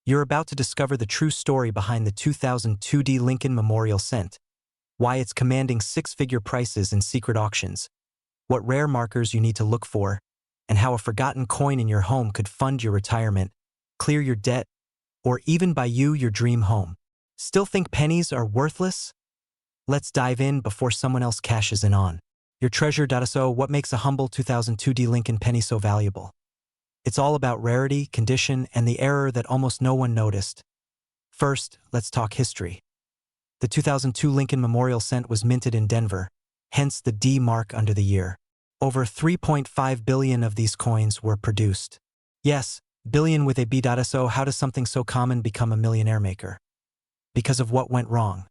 you're about to discover the true story behind the 2002 D Lincoln Memorial cent. Why it's commanding six-figure prices in secret auctions. What rare markers you need to look for. And how a forgotten coin in your home could fund your retirement, clear your debt, or even buy you your dream home. Still think pennies are worthless? Let's dive in before someone else cashes in on your treasure. So what makes a humble 2002 D Lincoln penny so valuable? It's all about rarity, condition, and the error that almost no one noticed. First, let's talk history. The 2002 Lincoln Memorial cent was minted in Denver, hence the D mark under the year. Over 3.5 billion of these coins were produced. Yes, billion with a B. So how does something so common become a millionaire maker? Because of what went wrong.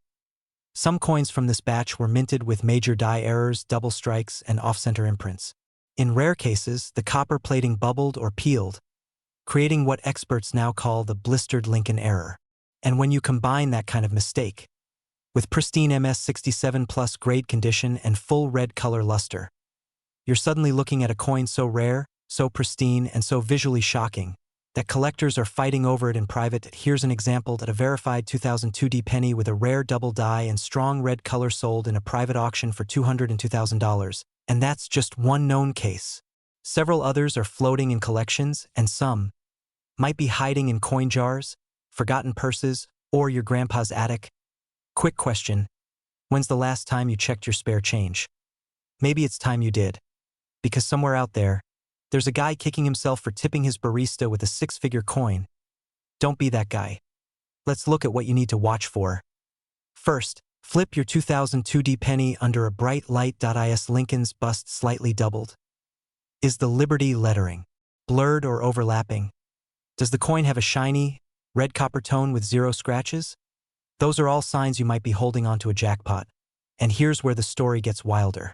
Some coins from this batch were minted with major die errors, double strikes, and off-center imprints. In rare cases, the copper plating bubbled or peeled, creating what experts now call the blistered Lincoln error. And when you combine that kind of mistake with pristine MS67 plus grade condition and full red color luster, you're suddenly looking at a coin so rare, so pristine, and so visually shocking that collectors are fighting over it in private. Here's an example: that a verified 2002 D penny with a rare double die and strong red color sold in a private auction for $202,000. And that's just one known case. Several others are floating in collections, and some might be hiding in coin jars, forgotten purses, or your grandpa's attic. Quick question: when's the last time you checked your spare change? Maybe it's time you did. Because somewhere out there, there's a guy kicking himself for tipping his barista with a six-figure coin. Don't be that guy. Let's look at what you need to watch for. First, flip your 2002 D penny under a bright light. Is Lincoln's bust slightly doubled? Is the Liberty lettering blurred or overlapping? Does the coin have a shiny, red copper tone with zero scratches? Those are all signs you might be holding onto a jackpot. And here's where the story gets wilder.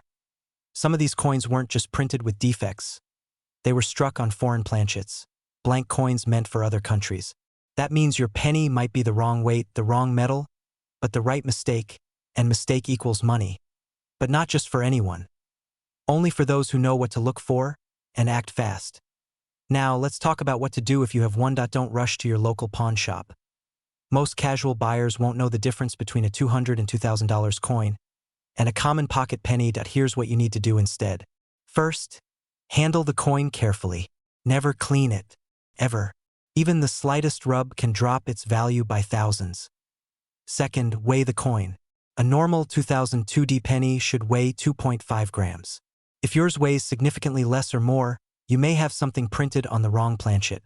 Some of these coins weren't just printed with defects. They were struck on foreign planchets, blank coins meant for other countries. That means your penny might be the wrong weight, the wrong metal, but the right mistake, and mistake equals money. But not just for anyone. Only for those who know what to look for and act fast. Now, let's talk about what to do if you have one. Don't rush to your local pawn shop. Most casual buyers won't know the difference between a $200 and $2,000 coin and a common pocket penny. Here's what you need to do instead. First, handle the coin carefully. Never clean it. Ever. Even the slightest rub can drop its value by thousands. Second, weigh the coin. A normal 2002 D penny should weigh 2.5 grams. If yours weighs significantly less or more, you may have something printed on the wrong planchet.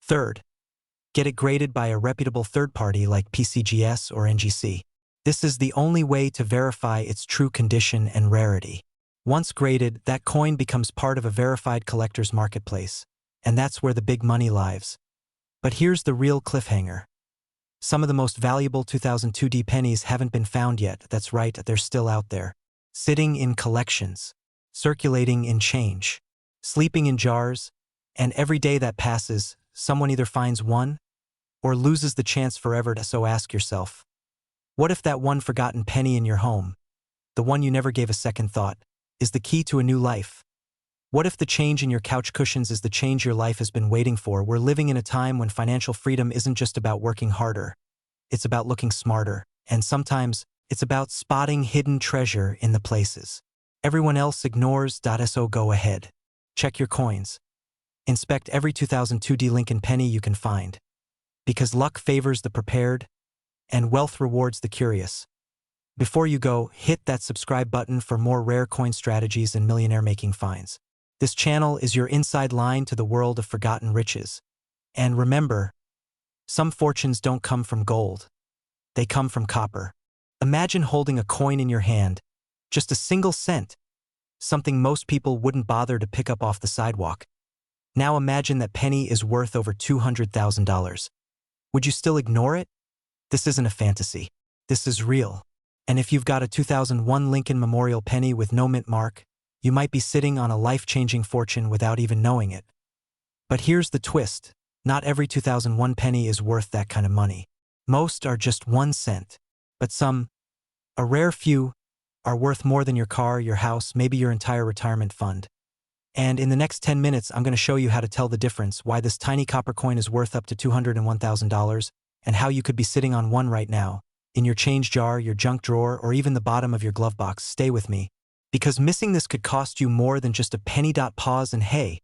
Third, get it graded by a reputable third party like PCGS or NGC. This is the only way to verify its true condition and rarity. Once graded, that coin becomes part of a verified collector's marketplace. And that's where the big money lies. But here's the real cliffhanger. Some of the most valuable 2002D pennies haven't been found yet. That's right, they're still out there. Sitting in collections, circulating in change, sleeping in jars, and every day that passes, someone either finds one or loses the chance forever to. So ask yourself, what if that one forgotten penny in your home, the one you never gave a second thought, is the key to a new life? What if the change in your couch cushions is the change your life has been waiting for? We're living in a time when financial freedom isn't just about working harder. It's about looking smarter, and sometimes it's about spotting hidden treasure in the places everyone else ignores. So go ahead. Check your coins. Inspect every 2002D Lincoln penny you can find. Because luck favors the prepared, and wealth rewards the curious. Before you go, hit that subscribe button for more rare coin strategies and millionaire-making finds. This channel is your inside line to the world of forgotten riches. And remember, some fortunes don't come from gold. They come from copper. Imagine holding a coin in your hand, just a single cent, something most people wouldn't bother to pick up off the sidewalk. Now imagine that penny is worth over $200,000. Would you still ignore it? This isn't a fantasy. This is real. And if you've got a 2001 Lincoln Memorial penny with no mint mark, you might be sitting on a life-changing fortune without even knowing it. But here's the twist. Not every 2001 penny is worth that kind of money. Most are just 1 cent. But some, a rare few, are worth more than your car, your house, maybe your entire retirement fund. And in the next 10 minutes, I'm going to show you how to tell the difference, why this tiny copper coin is worth up to $201,000, and how you could be sitting on one right now, in your change jar, your junk drawer, or even the bottom of your glove box. Stay with me, because missing this could cost you more than just a penny. Pause and hey,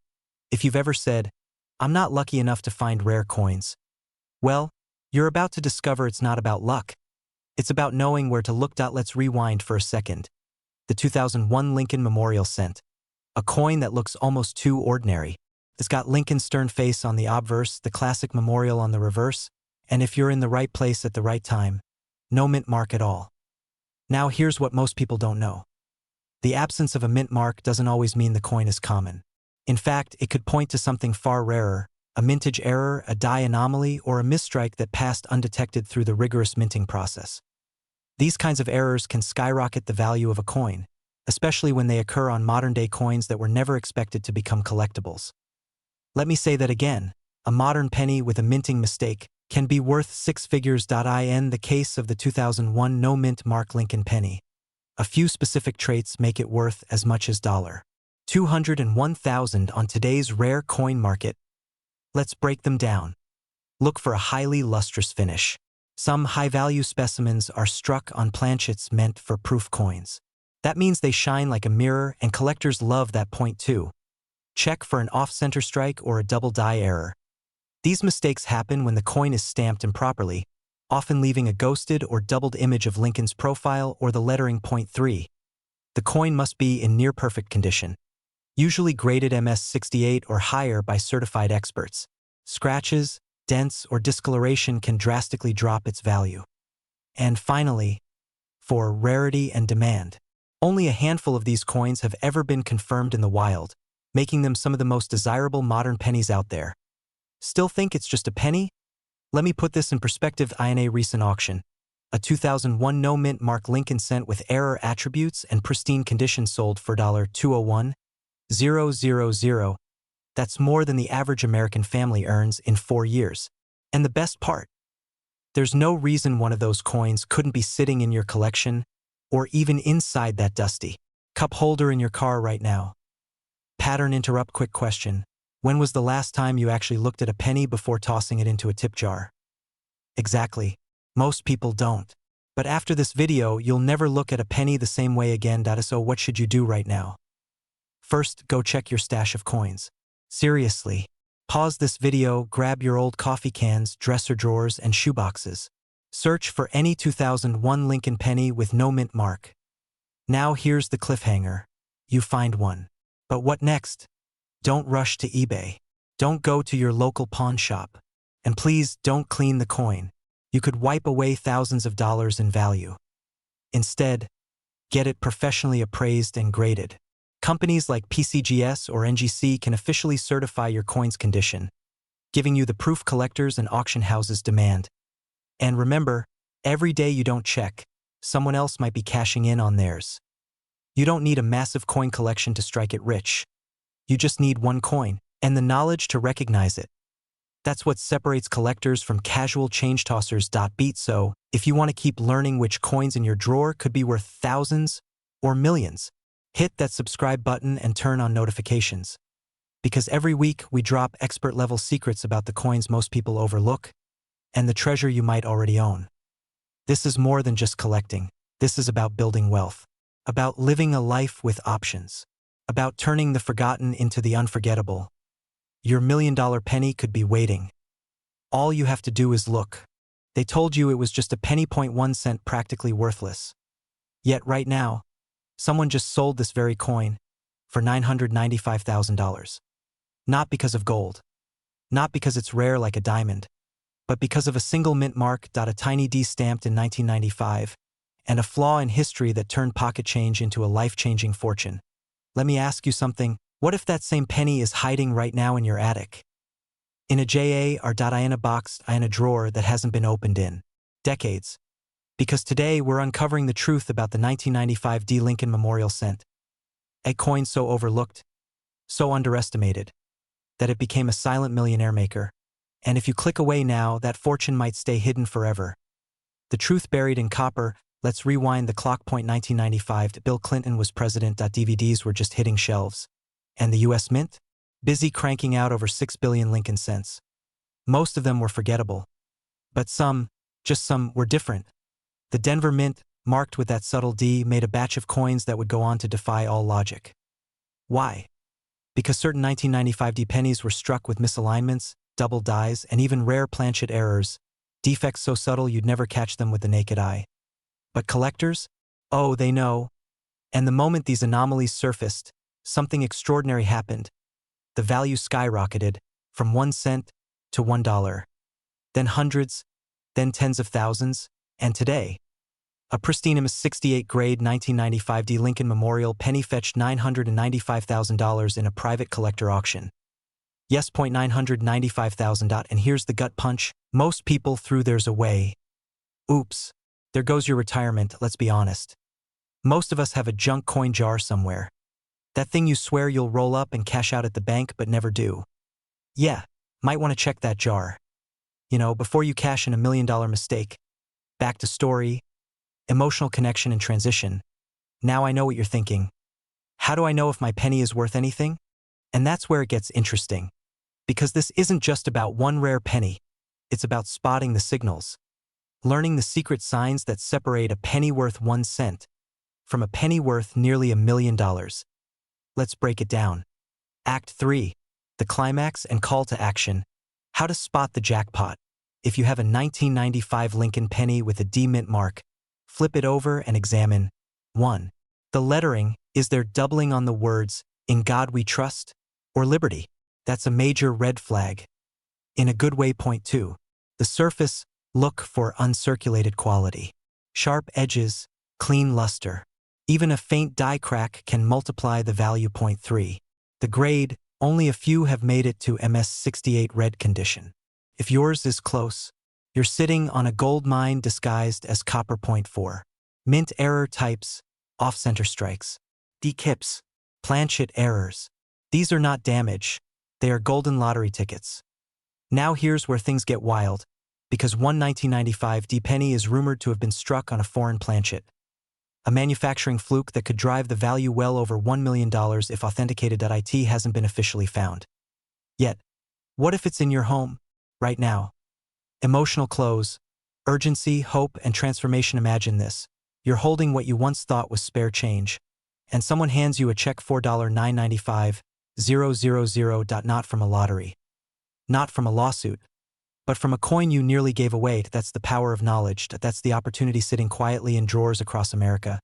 if you've ever said, I'm not lucky enough to find rare coins, well, you're about to discover it's not about luck. It's about knowing where to look. Let's rewind for a second. The 2001 Lincoln Memorial Cent. A coin that looks almost too ordinary. It's got Lincoln's stern face on the obverse, the classic memorial on the reverse, and if you're in the right place at the right time, no mint mark at all. Now here's what most people don't know. The absence of a mint mark doesn't always mean the coin is common. In fact, it could point to something far rarer, a mintage error, a die anomaly, or a misstrike that passed undetected through the rigorous minting process. These kinds of errors can skyrocket the value of a coin, especially when they occur on modern-day coins that were never expected to become collectibles. Let me say that again, a modern penny with a minting mistake can be worth 6 figures. In the case of the 2001 no mint mark Lincoln penny, a few specific traits make it worth as much as $201,000 on today's rare coin market. Let's break them down. Look for a highly lustrous finish. Some high-value specimens are struck on planchets meant for proof coins. That means they shine like a mirror, and collectors love that point too. Check for an off-center strike or a double die error. These mistakes happen when the coin is stamped improperly, often leaving a ghosted or doubled image of Lincoln's profile or the lettering .3. The coin must be in near-perfect condition, usually graded MS-68 or higher by certified experts. Scratches, dents, or discoloration can drastically drop its value. And finally, for rarity and demand. Only a handful of these coins have ever been confirmed in the wild, making them some of the most desirable modern pennies out there. Still think it's just a penny? Let me put this in perspective. In a recent auction, a 2001 no mint mark Lincoln cent with error attributes and pristine condition sold for $201,000. That's more than the average American family earns in 4 years. And the best part? There's no reason one of those coins couldn't be sitting in your collection or even inside that dusty cup holder in your car right now. Pattern interrupt. Quick question. When was the last time you actually looked at a penny before tossing it into a tip jar? Exactly. Most people don't. But after this video, you'll never look at a penny the same way again. So what should you do right now? First, go check your stash of coins. Seriously. Pause this video, grab your old coffee cans, dresser drawers, and shoeboxes. Search for any 2001 Lincoln penny with no mint mark. Now here's the cliffhanger. You find one. But what next? Don't rush to eBay. Don't go to your local pawn shop. And please don't clean the coin. You could wipe away thousands of dollars in value. Instead, get it professionally appraised and graded. Companies like PCGS or NGC can officially certify your coin's condition, giving you the proof collectors and auction houses demand. And remember, every day you don't check, someone else might be cashing in on theirs. You don't need a massive coin collection to strike it rich. You just need one coin, and the knowledge to recognize it. That's what separates collectors from casual change tossers. So, if you want to keep learning which coins in your drawer could be worth thousands or millions, hit that subscribe button and turn on notifications. Because every week we drop expert-level secrets about the coins most people overlook and the treasure you might already own. This is more than just collecting. This is about building wealth, about living a life with options, about turning the forgotten into the unforgettable. Your $1,000,000 penny could be waiting. All you have to do is look. They told you it was just a penny, 0.1 cent, practically worthless. Yet right now, someone just sold this very coin for $995,000. Not because of gold, not because it's rare like a diamond, but because of a single mint mark. A tiny D stamped in 1995, and a flaw in history that turned pocket change into a life-changing fortune. Let me ask you something. What if that same penny is hiding right now in your attic? In a JAR.IN box in a drawer that hasn't been opened in decades. Because today we're uncovering the truth about the 1995 D. Lincoln Memorial Cent. A coin so overlooked, so underestimated, that it became a silent millionaire maker. And if you click away now, that fortune might stay hidden forever. The truth buried in copper. Let's rewind the clock. 1995, Bill Clinton was president. DVDs were just hitting shelves. And the US Mint? Busy cranking out over 6 billion Lincoln cents. Most of them were forgettable. But some, just some, were different. The Denver Mint, marked with that subtle D, made a batch of coins that would go on to defy all logic. Why? Because certain 1995 D pennies were struck with misalignments, double dies, and even rare planchet errors, defects so subtle you'd never catch them with the naked eye. But collectors? Oh, they know. And the moment these anomalies surfaced, something extraordinary happened. The value skyrocketed from 1 cent to $1. Then hundreds, then tens of thousands, and today, a pristine MS-68 grade 1995 D. Lincoln Memorial penny fetched $995,000 in a private collector auction. Yes, $995,000, and here's the gut punch. Most people threw theirs away. Oops, there goes your retirement, let's be honest. Most of us have a junk coin jar somewhere. That thing you swear you'll roll up and cash out at the bank but never do. Yeah, might want to check that jar. Before you cash in a $1,000,000 mistake. Back to story, emotional connection and transition. Now I know what you're thinking. How do I know if my penny is worth anything? And that's where it gets interesting. Because this isn't just about one rare penny. It's about spotting the signals. Learning the secret signs that separate a penny worth 1 cent from a penny worth nearly $1,000,000. Let's break it down. Act 3. The climax and call to action. How to spot the jackpot. If you have a 1995 Lincoln penny with a D mint mark, flip it over and examine. 1. The lettering. Is there doubling on the words, "In God We Trust," or "Liberty"? That's a major red flag. In a good way. 2. The surface. Look for uncirculated quality. Sharp edges, clean luster. Even a faint die crack can multiply the value. 3. The grade. Only a few have made it to MS-68 red condition. If yours is close, you're sitting on a gold mine disguised as copper. 4. Mint error types, off-center strikes, dekips, planchet errors. These are not damage, they are golden lottery tickets. Now here's where things get wild, because one 1995 D penny is rumored to have been struck on a foreign planchet. A manufacturing fluke that could drive the value well over $1 million if authenticated. It hasn't been officially found. Yet, what if it's in your home, right now? Emotional close, urgency, hope, and transformation. Imagine this. You're holding what you once thought was spare change, and someone hands you a check $4,995,000. Not from a lottery, not from a lawsuit, but from a coin you nearly gave away. That's the power of knowledge. That's the opportunity sitting quietly in drawers across America.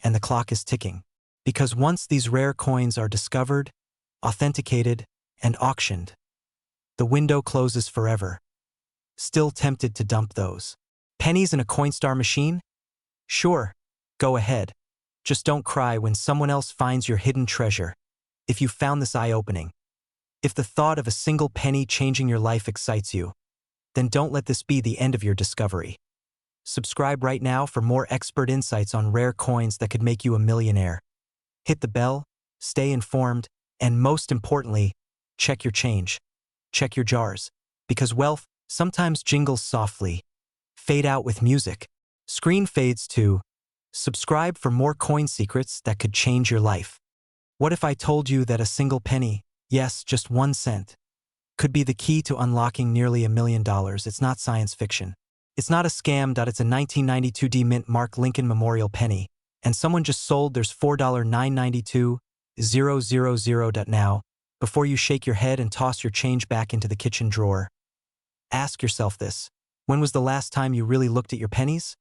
And the clock is ticking. Because once these rare coins are discovered, authenticated, and auctioned, the window closes forever. Still tempted to dump those pennies in a Coinstar machine? Sure, go ahead. Just don't cry when someone else finds your hidden treasure. If you found this eye-opening, if the thought of a single penny changing your life excites you, then don't let this be the end of your discovery. Subscribe right now for more expert insights on rare coins that could make you a millionaire. Hit the bell, stay informed, and most importantly, check your change. Check your jars. Because wealth sometimes jingles softly. Fade out with music. Screen fades to. Subscribe for more coin secrets that could change your life. What if I told you that a single penny, yes, just 1 cent, could be the key to unlocking nearly $1 million? It's not science fiction. It's not a scam. It's a 1992 D Mint Mark Lincoln Memorial penny, and someone just sold there's $4,992,000 now. Before you shake your head and toss your change back into the kitchen drawer, ask yourself this. When was the last time you really looked at your pennies?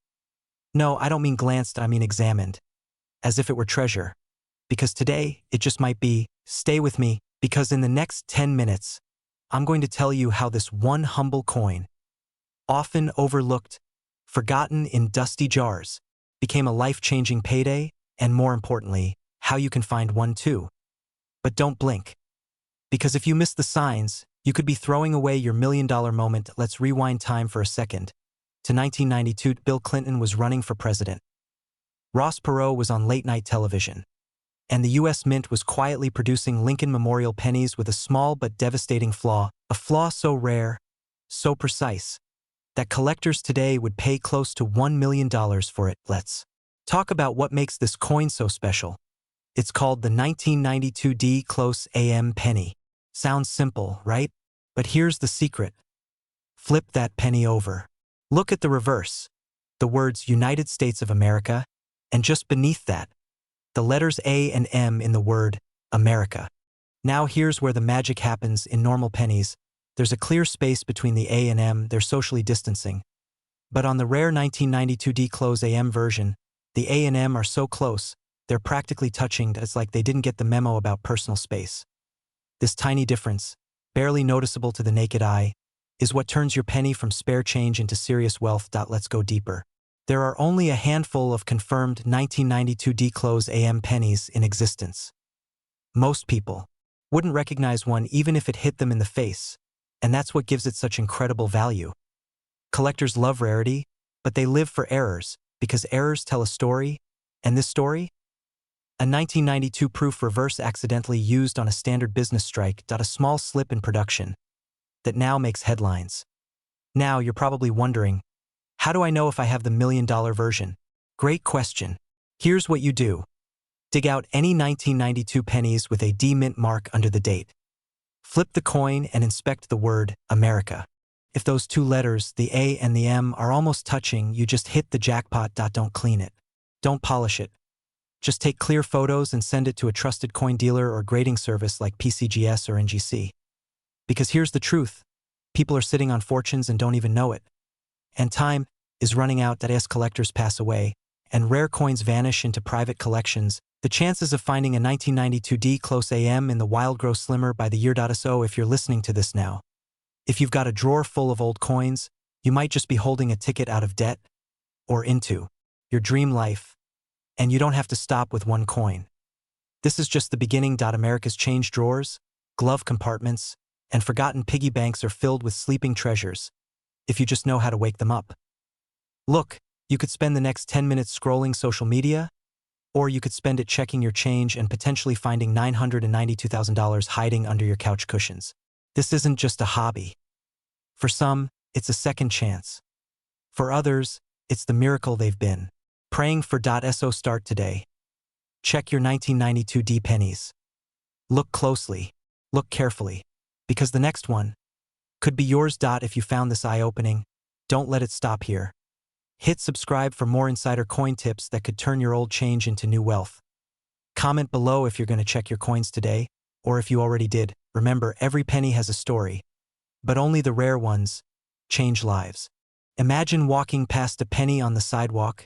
No, I don't mean glanced, I mean examined. As if it were treasure. Because today, it just might be. Stay with me, because in the next 10 minutes, I'm going to tell you how this one humble coin, often overlooked, forgotten in dusty jars, became a life-changing payday, and more importantly, how you can find one too. But don't blink. Because if you miss the signs, you could be throwing away your $1 million moment. Let's rewind time for a second. To 1992, Bill Clinton was running for president. Ross Perot was on late-night television. And the U.S. Mint was quietly producing Lincoln Memorial pennies with a small but devastating flaw. A flaw so rare, so precise, that collectors today would pay close to $1 million for it. Let's talk about what makes this coin so special. It's called the 1992 D Close AM penny. Sounds simple, right? But here's the secret. Flip that penny over. Look at the reverse. The words United States of America, and just beneath that, the letters A and M in the word America. Now here's where the magic happens. In normal pennies, there's a clear space between the A and M. They're socially distancing. But on the rare 1992 D Close AM version, the A and M are so close, they're practically touching. It's like they didn't get the memo about personal space. This tiny difference, barely noticeable to the naked eye, is what turns your penny from spare change into serious wealth. Let's go deeper. There are only a handful of confirmed 1992 D Close AM pennies in existence. Most people wouldn't recognize one even if it hit them in the face, and that's what gives it such incredible value. Collectors love rarity, but they live for errors, because errors tell a story, and this story? A 1992 proof reverse accidentally used on a standard business strike. A small slip in production that now makes headlines. Now you're probably wondering, how do I know if I have the $1 million version? Great question. Here's what you do. Dig out any 1992 pennies with a D Mint mark under the date. Flip the coin and inspect the word America. If those two letters, the A and the M, are almost touching, you just hit the jackpot. Don't clean it. Don't polish it. Just take clear photos and send it to a trusted coin dealer or grading service like PCGS or NGC. Because here's the truth. People are sitting on fortunes and don't even know it. And time is running out. As collectors pass away and rare coins vanish into private collections, the chances of finding a 1992 D Close AM in the wild grow slimmer by the year. So if you're listening to this now, if you've got a drawer full of old coins, you might just be holding a ticket out of debt or into your dream life, and you don't have to stop with one coin. This is just the beginning. America's change drawers, glove compartments, and forgotten piggy banks are filled with sleeping treasures, if you just know how to wake them up. Look, you could spend the next 10 minutes scrolling social media, or you could spend it checking your change and potentially finding $992,000 hiding under your couch cushions. This isn't just a hobby. For some, it's a second chance. For others, it's the miracle they've been praying for. So start today. Check your 1992 D pennies. Look closely. Look carefully. Because the next one could be yours. If you found this eye-opening, don't let it stop here. Hit subscribe for more insider coin tips that could turn your old change into new wealth. Comment below if you're going to check your coins today, or if you already did. Remember, every penny has a story, but only the rare ones change lives. Imagine walking past a penny on the sidewalk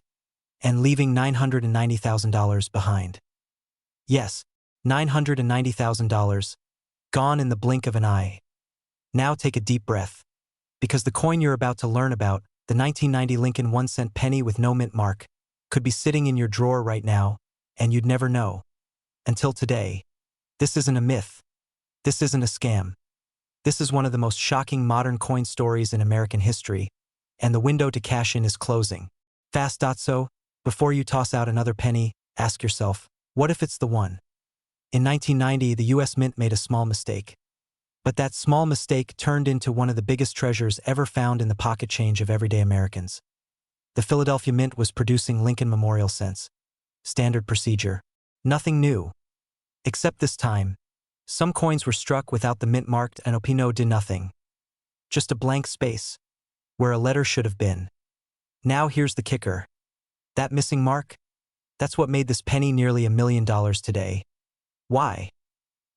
and leaving $990,000 behind. Yes, $990,000, gone in the blink of an eye. Now take a deep breath, because the coin you're about to learn about, the 1990 Lincoln 1-cent penny with no mint mark, could be sitting in your drawer right now, and you'd never know. Until today. This isn't a myth. This isn't a scam. This is one of the most shocking modern coin stories in American history, and the window to cash in is closing. Fast. So, before you toss out another penny, ask yourself, what if it's the one? In 1990, the US Mint made a small mistake. But that small mistake turned into one of the biggest treasures ever found in the pocket change of everyday Americans. The Philadelphia Mint was producing Lincoln Memorial cents. Standard procedure. Nothing new. Except this time, some coins were struck without the mint marked and Opino did nothing. Just a blank space, where a letter should have been. Now here's the kicker. That missing mark? That's what made this penny nearly $1 million today. Why?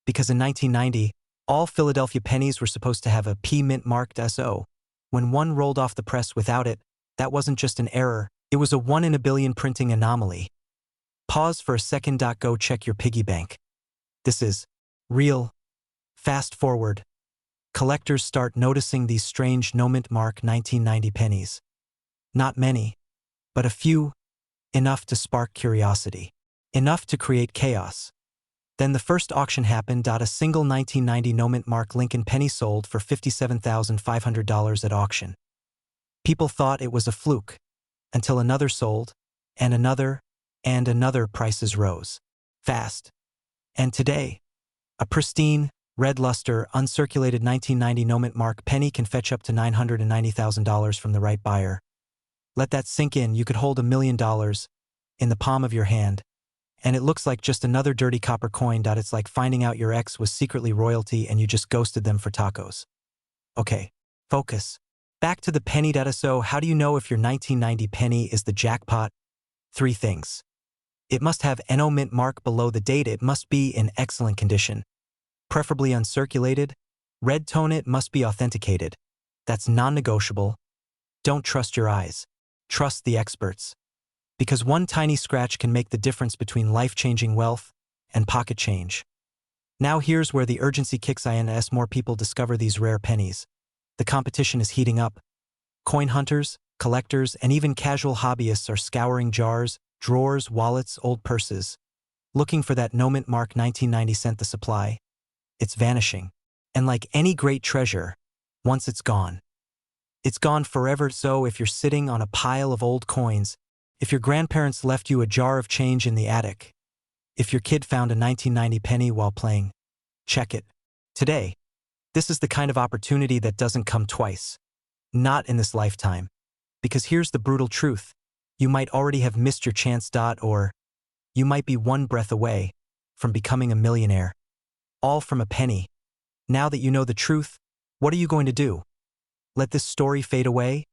Because in 1990, all Philadelphia pennies were supposed to have a P mint marked SO. When one rolled off the press without it, that wasn't just an error, it was a 1 in a billion printing anomaly. Pause for a second. Go check your piggy bank. This is real. Fast forward. Collectors start noticing these strange no-mint mark 1990 pennies. Not many, but a few, enough to spark curiosity. Enough to create chaos. Then the first auction happened. A single 1990 no-mint mark Lincoln penny sold for $57,500 at auction. People thought it was a fluke, until another sold, and another prices rose. Fast. And today, a pristine, red luster, uncirculated 1990 no-mint mark penny can fetch up to $990,000 from the right buyer. Let that sink in. You could hold $1 million in the palm of your hand, and it looks like just another dirty copper coin. It's like finding out your ex was secretly royalty and you just ghosted them for tacos. Okay, focus. Back to the penny. So how do you know if your 1990 penny is the jackpot? 3 things. It must have NO mint mark below the date. It must be in excellent condition, preferably uncirculated. Red tone. It must be authenticated. That's non-negotiable. Don't trust your eyes. Trust the experts. Because one tiny scratch can make the difference between life-changing wealth and pocket change. Now here's where the urgency kicks in as more people discover these rare pennies. The competition is heating up. Coin hunters, collectors, and even casual hobbyists are scouring jars, drawers, wallets, old purses, looking for that no-mint mark 1990 cent. The supply. It's vanishing. And like any great treasure, once it's gone forever. So if you're sitting on a pile of old coins, if your grandparents left you a jar of change in the attic, if your kid found a 1990 penny while playing, check it. Today, this is the kind of opportunity that doesn't come twice. Not in this lifetime. Because here's the brutal truth. You might already have missed your chance. Or you might be one breath away from becoming a millionaire. All from a penny. Now that you know the truth, what are you going to do? Let this story fade away?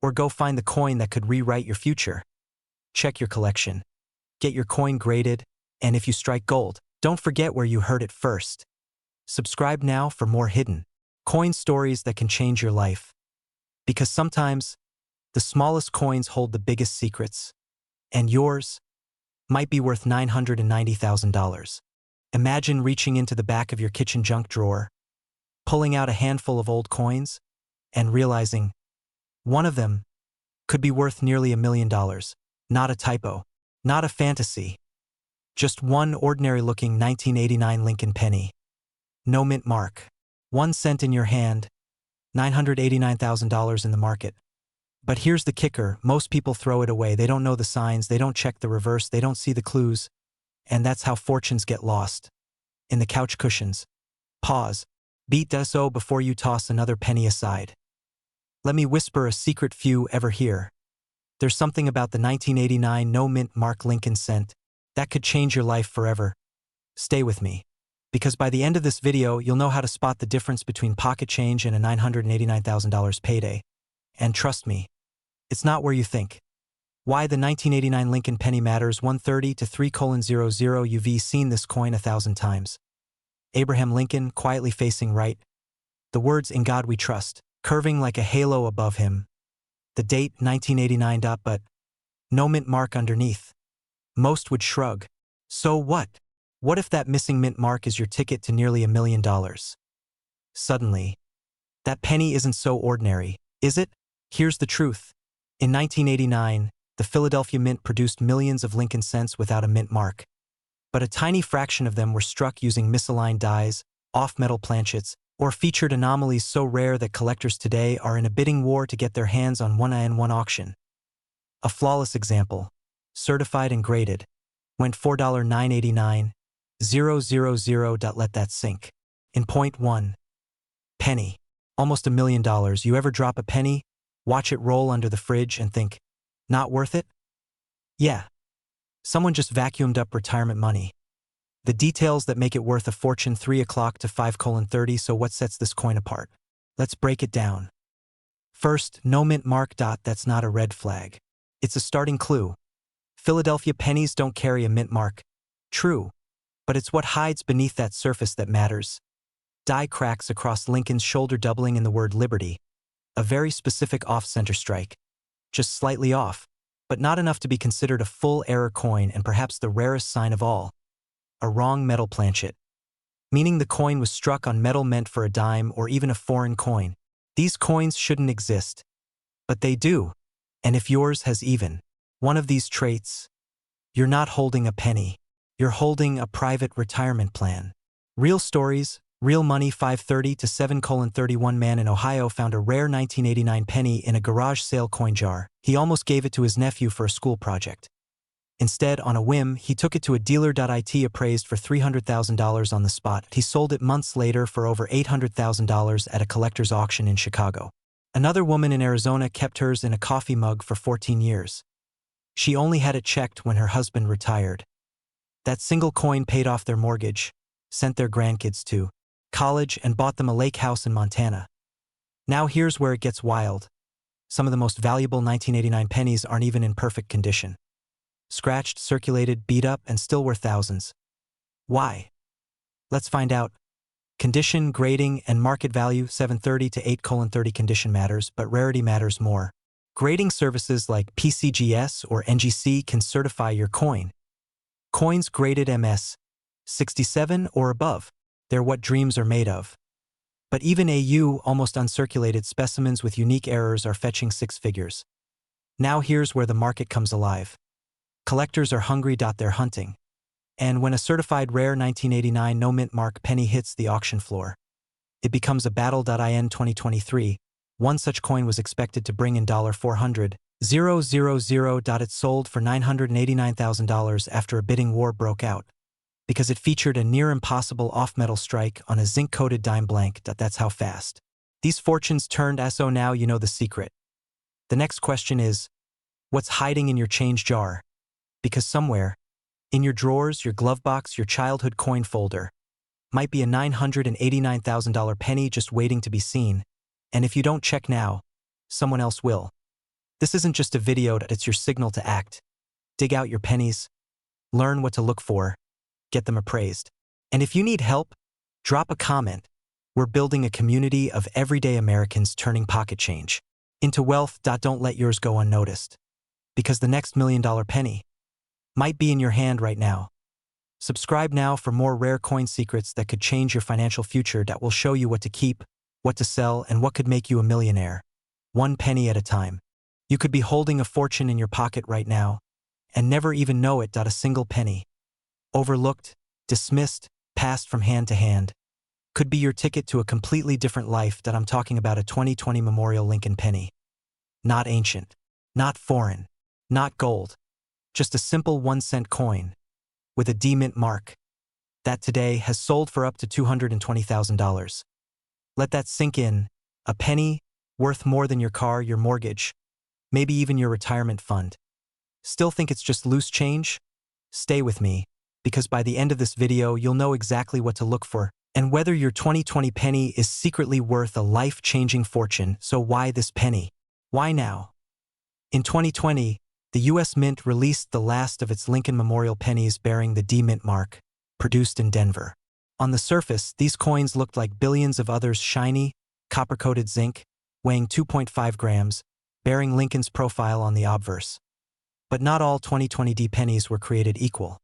Or go find the coin that could rewrite your future? Check your collection. Get your coin graded, and if you strike gold, don't forget where you heard it first. Subscribe now for more hidden coin stories that can change your life. Because sometimes, the smallest coins hold the biggest secrets, and yours might be worth $990,000. Imagine reaching into the back of your kitchen junk drawer, pulling out a handful of old coins, and realizing one of them could be worth nearly $1 million. Not a typo, not a fantasy. Just one ordinary-looking 1989 Lincoln penny. No mint mark. 1 cent in your hand, $989,000 in the market. But here's the kicker, most people throw it away. They don't know the signs, they don't check the reverse, they don't see the clues. And that's how fortunes get lost. In the couch cushions. Pause. Beat so before you toss another penny aside. Let me whisper a secret few ever hear. There's something about the 1989 no-mint mark Lincoln cent that could change your life forever. Stay with me. Because by the end of this video, you'll know how to spot the difference between pocket change and a $989,000 payday. And trust me, it's not where you think. Why the 1989 Lincoln penny matters. 130 to 3:00. You've seen this coin 1,000 times. Abraham Lincoln quietly facing right. The words "In God We Trust" curving like a halo above him. The date 1989. But no mint mark underneath. Most would shrug. So what? What if that missing mint mark is your ticket to nearly $1 million? Suddenly, that penny isn't so ordinary, is it? Here's the truth. In 1989, the Philadelphia Mint produced millions of Lincoln cents without a mint mark. but a tiny fraction of them were struck using misaligned dies, off-metal planchets, or featured anomalies so rare that collectors today are in a bidding war to get their hands on one in one auction. A flawless example, certified and graded, went $4,989, 000. Let that sink. In point 1. Penny. Almost $1 million. You ever drop a penny, watch it roll under the fridge and think, not worth it? Yeah. Someone just vacuumed up retirement money. The details that make it worth a fortune 3 o'clock to 5:30. So what sets this coin apart? Let's break it down. First, no mint mark. That's not a red flag. It's a starting clue. Philadelphia pennies don't carry a mint mark. True. But it's what hides beneath that surface that matters. Die cracks across Lincoln's shoulder doubling in the word liberty. A very specific off-center strike. Just slightly off, but not enough to be considered a full error coin, and perhaps the rarest sign of all. A wrong metal planchet. Meaning the coin was struck on metal meant for a dime or even a foreign coin. These coins shouldn't exist. But they do. And if yours has even one of these traits, you're not holding a penny. You're holding a private retirement plan. Real stories, real money. 5:30 to 7:31 man in Ohio found a rare 1989 penny in a garage sale coin jar. He almost gave it to his nephew for a school project. Instead, on a whim, he took it to a dealer. It appraised for $300,000 on the spot. He sold it months later for over $800,000 at a collector's auction in Chicago. Another woman in Arizona kept hers in a coffee mug for 14 years. She only had it checked when her husband retired. That single coin paid off their mortgage, sent their grandkids to college, and bought them a lake house in Montana. Now here's where it gets wild. Some of the most valuable 1989 pennies aren't even in perfect condition. Scratched, circulated, beat up, and still worth thousands. Why? Let's find out. Condition, grading, and market value. 7:30 to 8:30 condition matters, but rarity matters more. Grading services like PCGS or NGC can certify your coin. Coins graded MS 67 or above. They're what dreams are made of. But even AU, almost uncirculated specimens with unique errors are fetching 6 figures. Now here's where the market comes alive. Collectors are hungry. They're hunting. And when a certified rare 1989 no mint mark penny hits the auction floor, it becomes a battle. In 2023, one such coin was expected to bring in $400,000. It sold for $989,000 after a bidding war broke out, because it featured a near-impossible off-metal strike on a zinc-coated dime blank. That's how fast these fortunes turned. So now you know the secret. The next question is, what's hiding in your change jar? Because somewhere, in your drawers, your glove box, your childhood coin folder, might be a $989,000 penny just waiting to be seen. And if you don't check now, someone else will. This isn't just a video, it's your signal to act. Dig out your pennies, learn what to look for, get them appraised. And if you need help, drop a comment. We're building a community of everyday Americans turning pocket change into wealth. Don't let yours go unnoticed, because the next $1 million penny might be in your hand right now. Subscribe now for more rare coin secrets that could change your financial future. That will show you what to keep, what to sell, and what could make you a millionaire. One penny at a time. You could be holding a fortune in your pocket right now and never even know it. A single penny, overlooked, dismissed, passed from hand to hand, could be your ticket to a completely different life. I'm talking about a 2020 Memorial Lincoln penny. Not ancient, not foreign, not gold. Just a simple 1-cent coin with a D mint mark that today has sold for up to $220,000. Let that sink in. A penny worth more than your car, your mortgage, maybe even your retirement fund. Still think it's just loose change? Stay with me, because by the end of this video, you'll know exactly what to look for and whether your 2020 penny is secretly worth a life-changing fortune. So why this penny? Why now? In 2020, the U.S. Mint released the last of its Lincoln Memorial pennies bearing the D mint mark, produced in Denver. On the surface, these coins looked like billions of others: shiny, copper-coated zinc, weighing 2.5 grams, bearing Lincoln's profile on the obverse. But not all 2020 D pennies were created equal.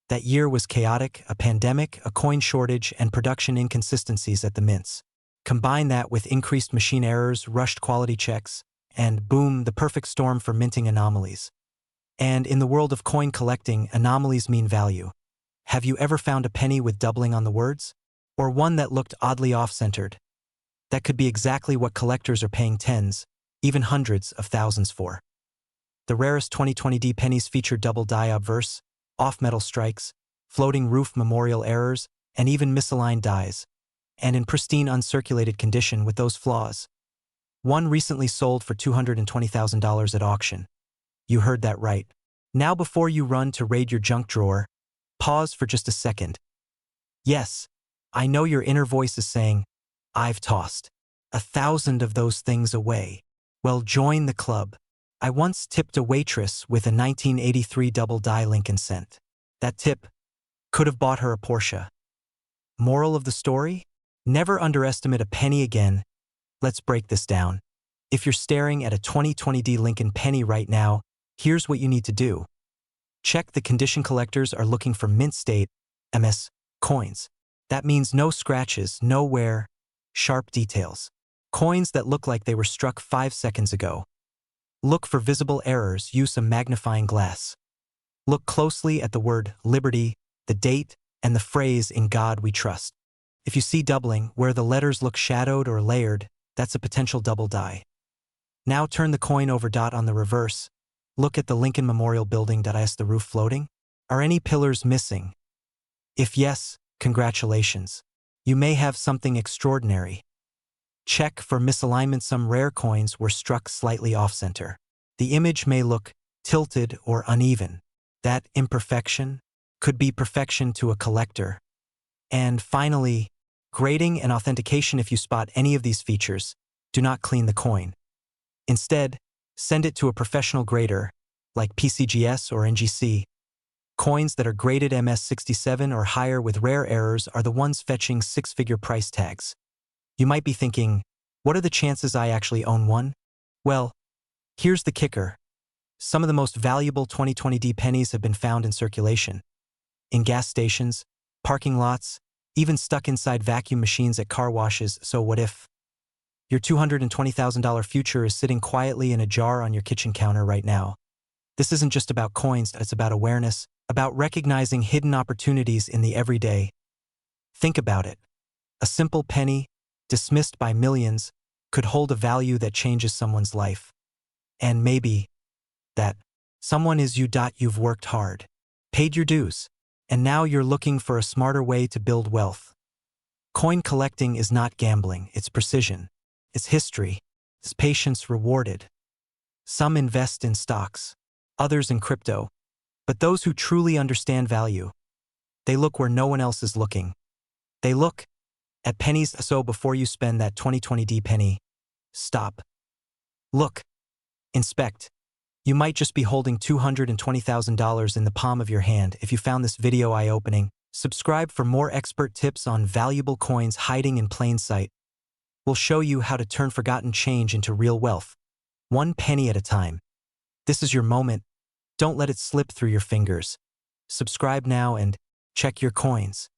That year was chaotic: a pandemic, a coin shortage, and production inconsistencies at the mints. Combine that with increased machine errors, rushed quality checks, and boom, the perfect storm for minting anomalies. And in the world of coin collecting, anomalies mean value. Have you ever found a penny with doubling on the words? Or one that looked oddly off-centered? That could be exactly what collectors are paying tens, even hundreds of thousands for. The rarest 2020D pennies feature double die obverse, off-metal strikes, floating roof memorial errors, and even misaligned dies, and in pristine uncirculated condition with those flaws. One recently sold for $220,000 at auction. You heard that right. Now before you run to raid your junk drawer, pause for just a second. Yes, I know your inner voice is saying, I've tossed 1,000 of those things away. Well, join the club. I once tipped a waitress with a 1983 double die Lincoln cent. That tip could have bought her a Porsche. Moral of the story? Never underestimate a penny again. Let's break this down. If you're staring at a 2020D Lincoln penny right now, here's what you need to do. Check the condition. Collectors are looking for mint state, MS, coins. That means no scratches, no wear, sharp details. Coins that look like they were struck 5 seconds ago. Look for visible errors. Use a magnifying glass. Look closely at the word liberty, the date, and the phrase "In God We Trust." If you see doubling, where the letters look shadowed or layered, that's a potential double die. Now turn the coin over. On the reverse, look at the Lincoln Memorial Building. Is the roof floating? Are any pillars missing? If yes, congratulations. You may have something extraordinary. Check for misalignment. Some rare coins were struck slightly off-center. The image may look tilted or uneven. That imperfection could be perfection to a collector. And finally, grading and authentication. If you spot any of these features, do not clean the coin. Instead, send it to a professional grader, like PCGS or NGC. Coins that are graded MS67 or higher with rare errors are the ones fetching six-figure price tags. You might be thinking, what are the chances I actually own one? Well, here's the kicker. Some of the most valuable 2020D pennies have been found in circulation. In gas stations, parking lots, even stuck inside vacuum machines at car washes. So what if your $220,000 future is sitting quietly in a jar on your kitchen counter right now? This isn't just about coins, it's about awareness, about recognizing hidden opportunities in the everyday. Think about it. A simple penny, dismissed by millions, could hold a value that changes someone's life. And maybe that someone is you. You've worked hard, paid your dues, and now you're looking for a smarter way to build wealth. Coin collecting is not gambling, it's precision. It's history. It's patience rewarded. Some invest in stocks, others in crypto, but those who truly understand value, they look where no one else is looking. They look at pennies. So before you spend that 2020D penny, stop. Look. Inspect. You might just be holding $220,000 in the palm of your hand. If you found this video eye-opening, subscribe for more expert tips on valuable coins hiding in plain sight. We'll show you how to turn forgotten change into real wealth, one penny at a time. This is your moment. Don't let it slip through your fingers. Subscribe now and check your coins.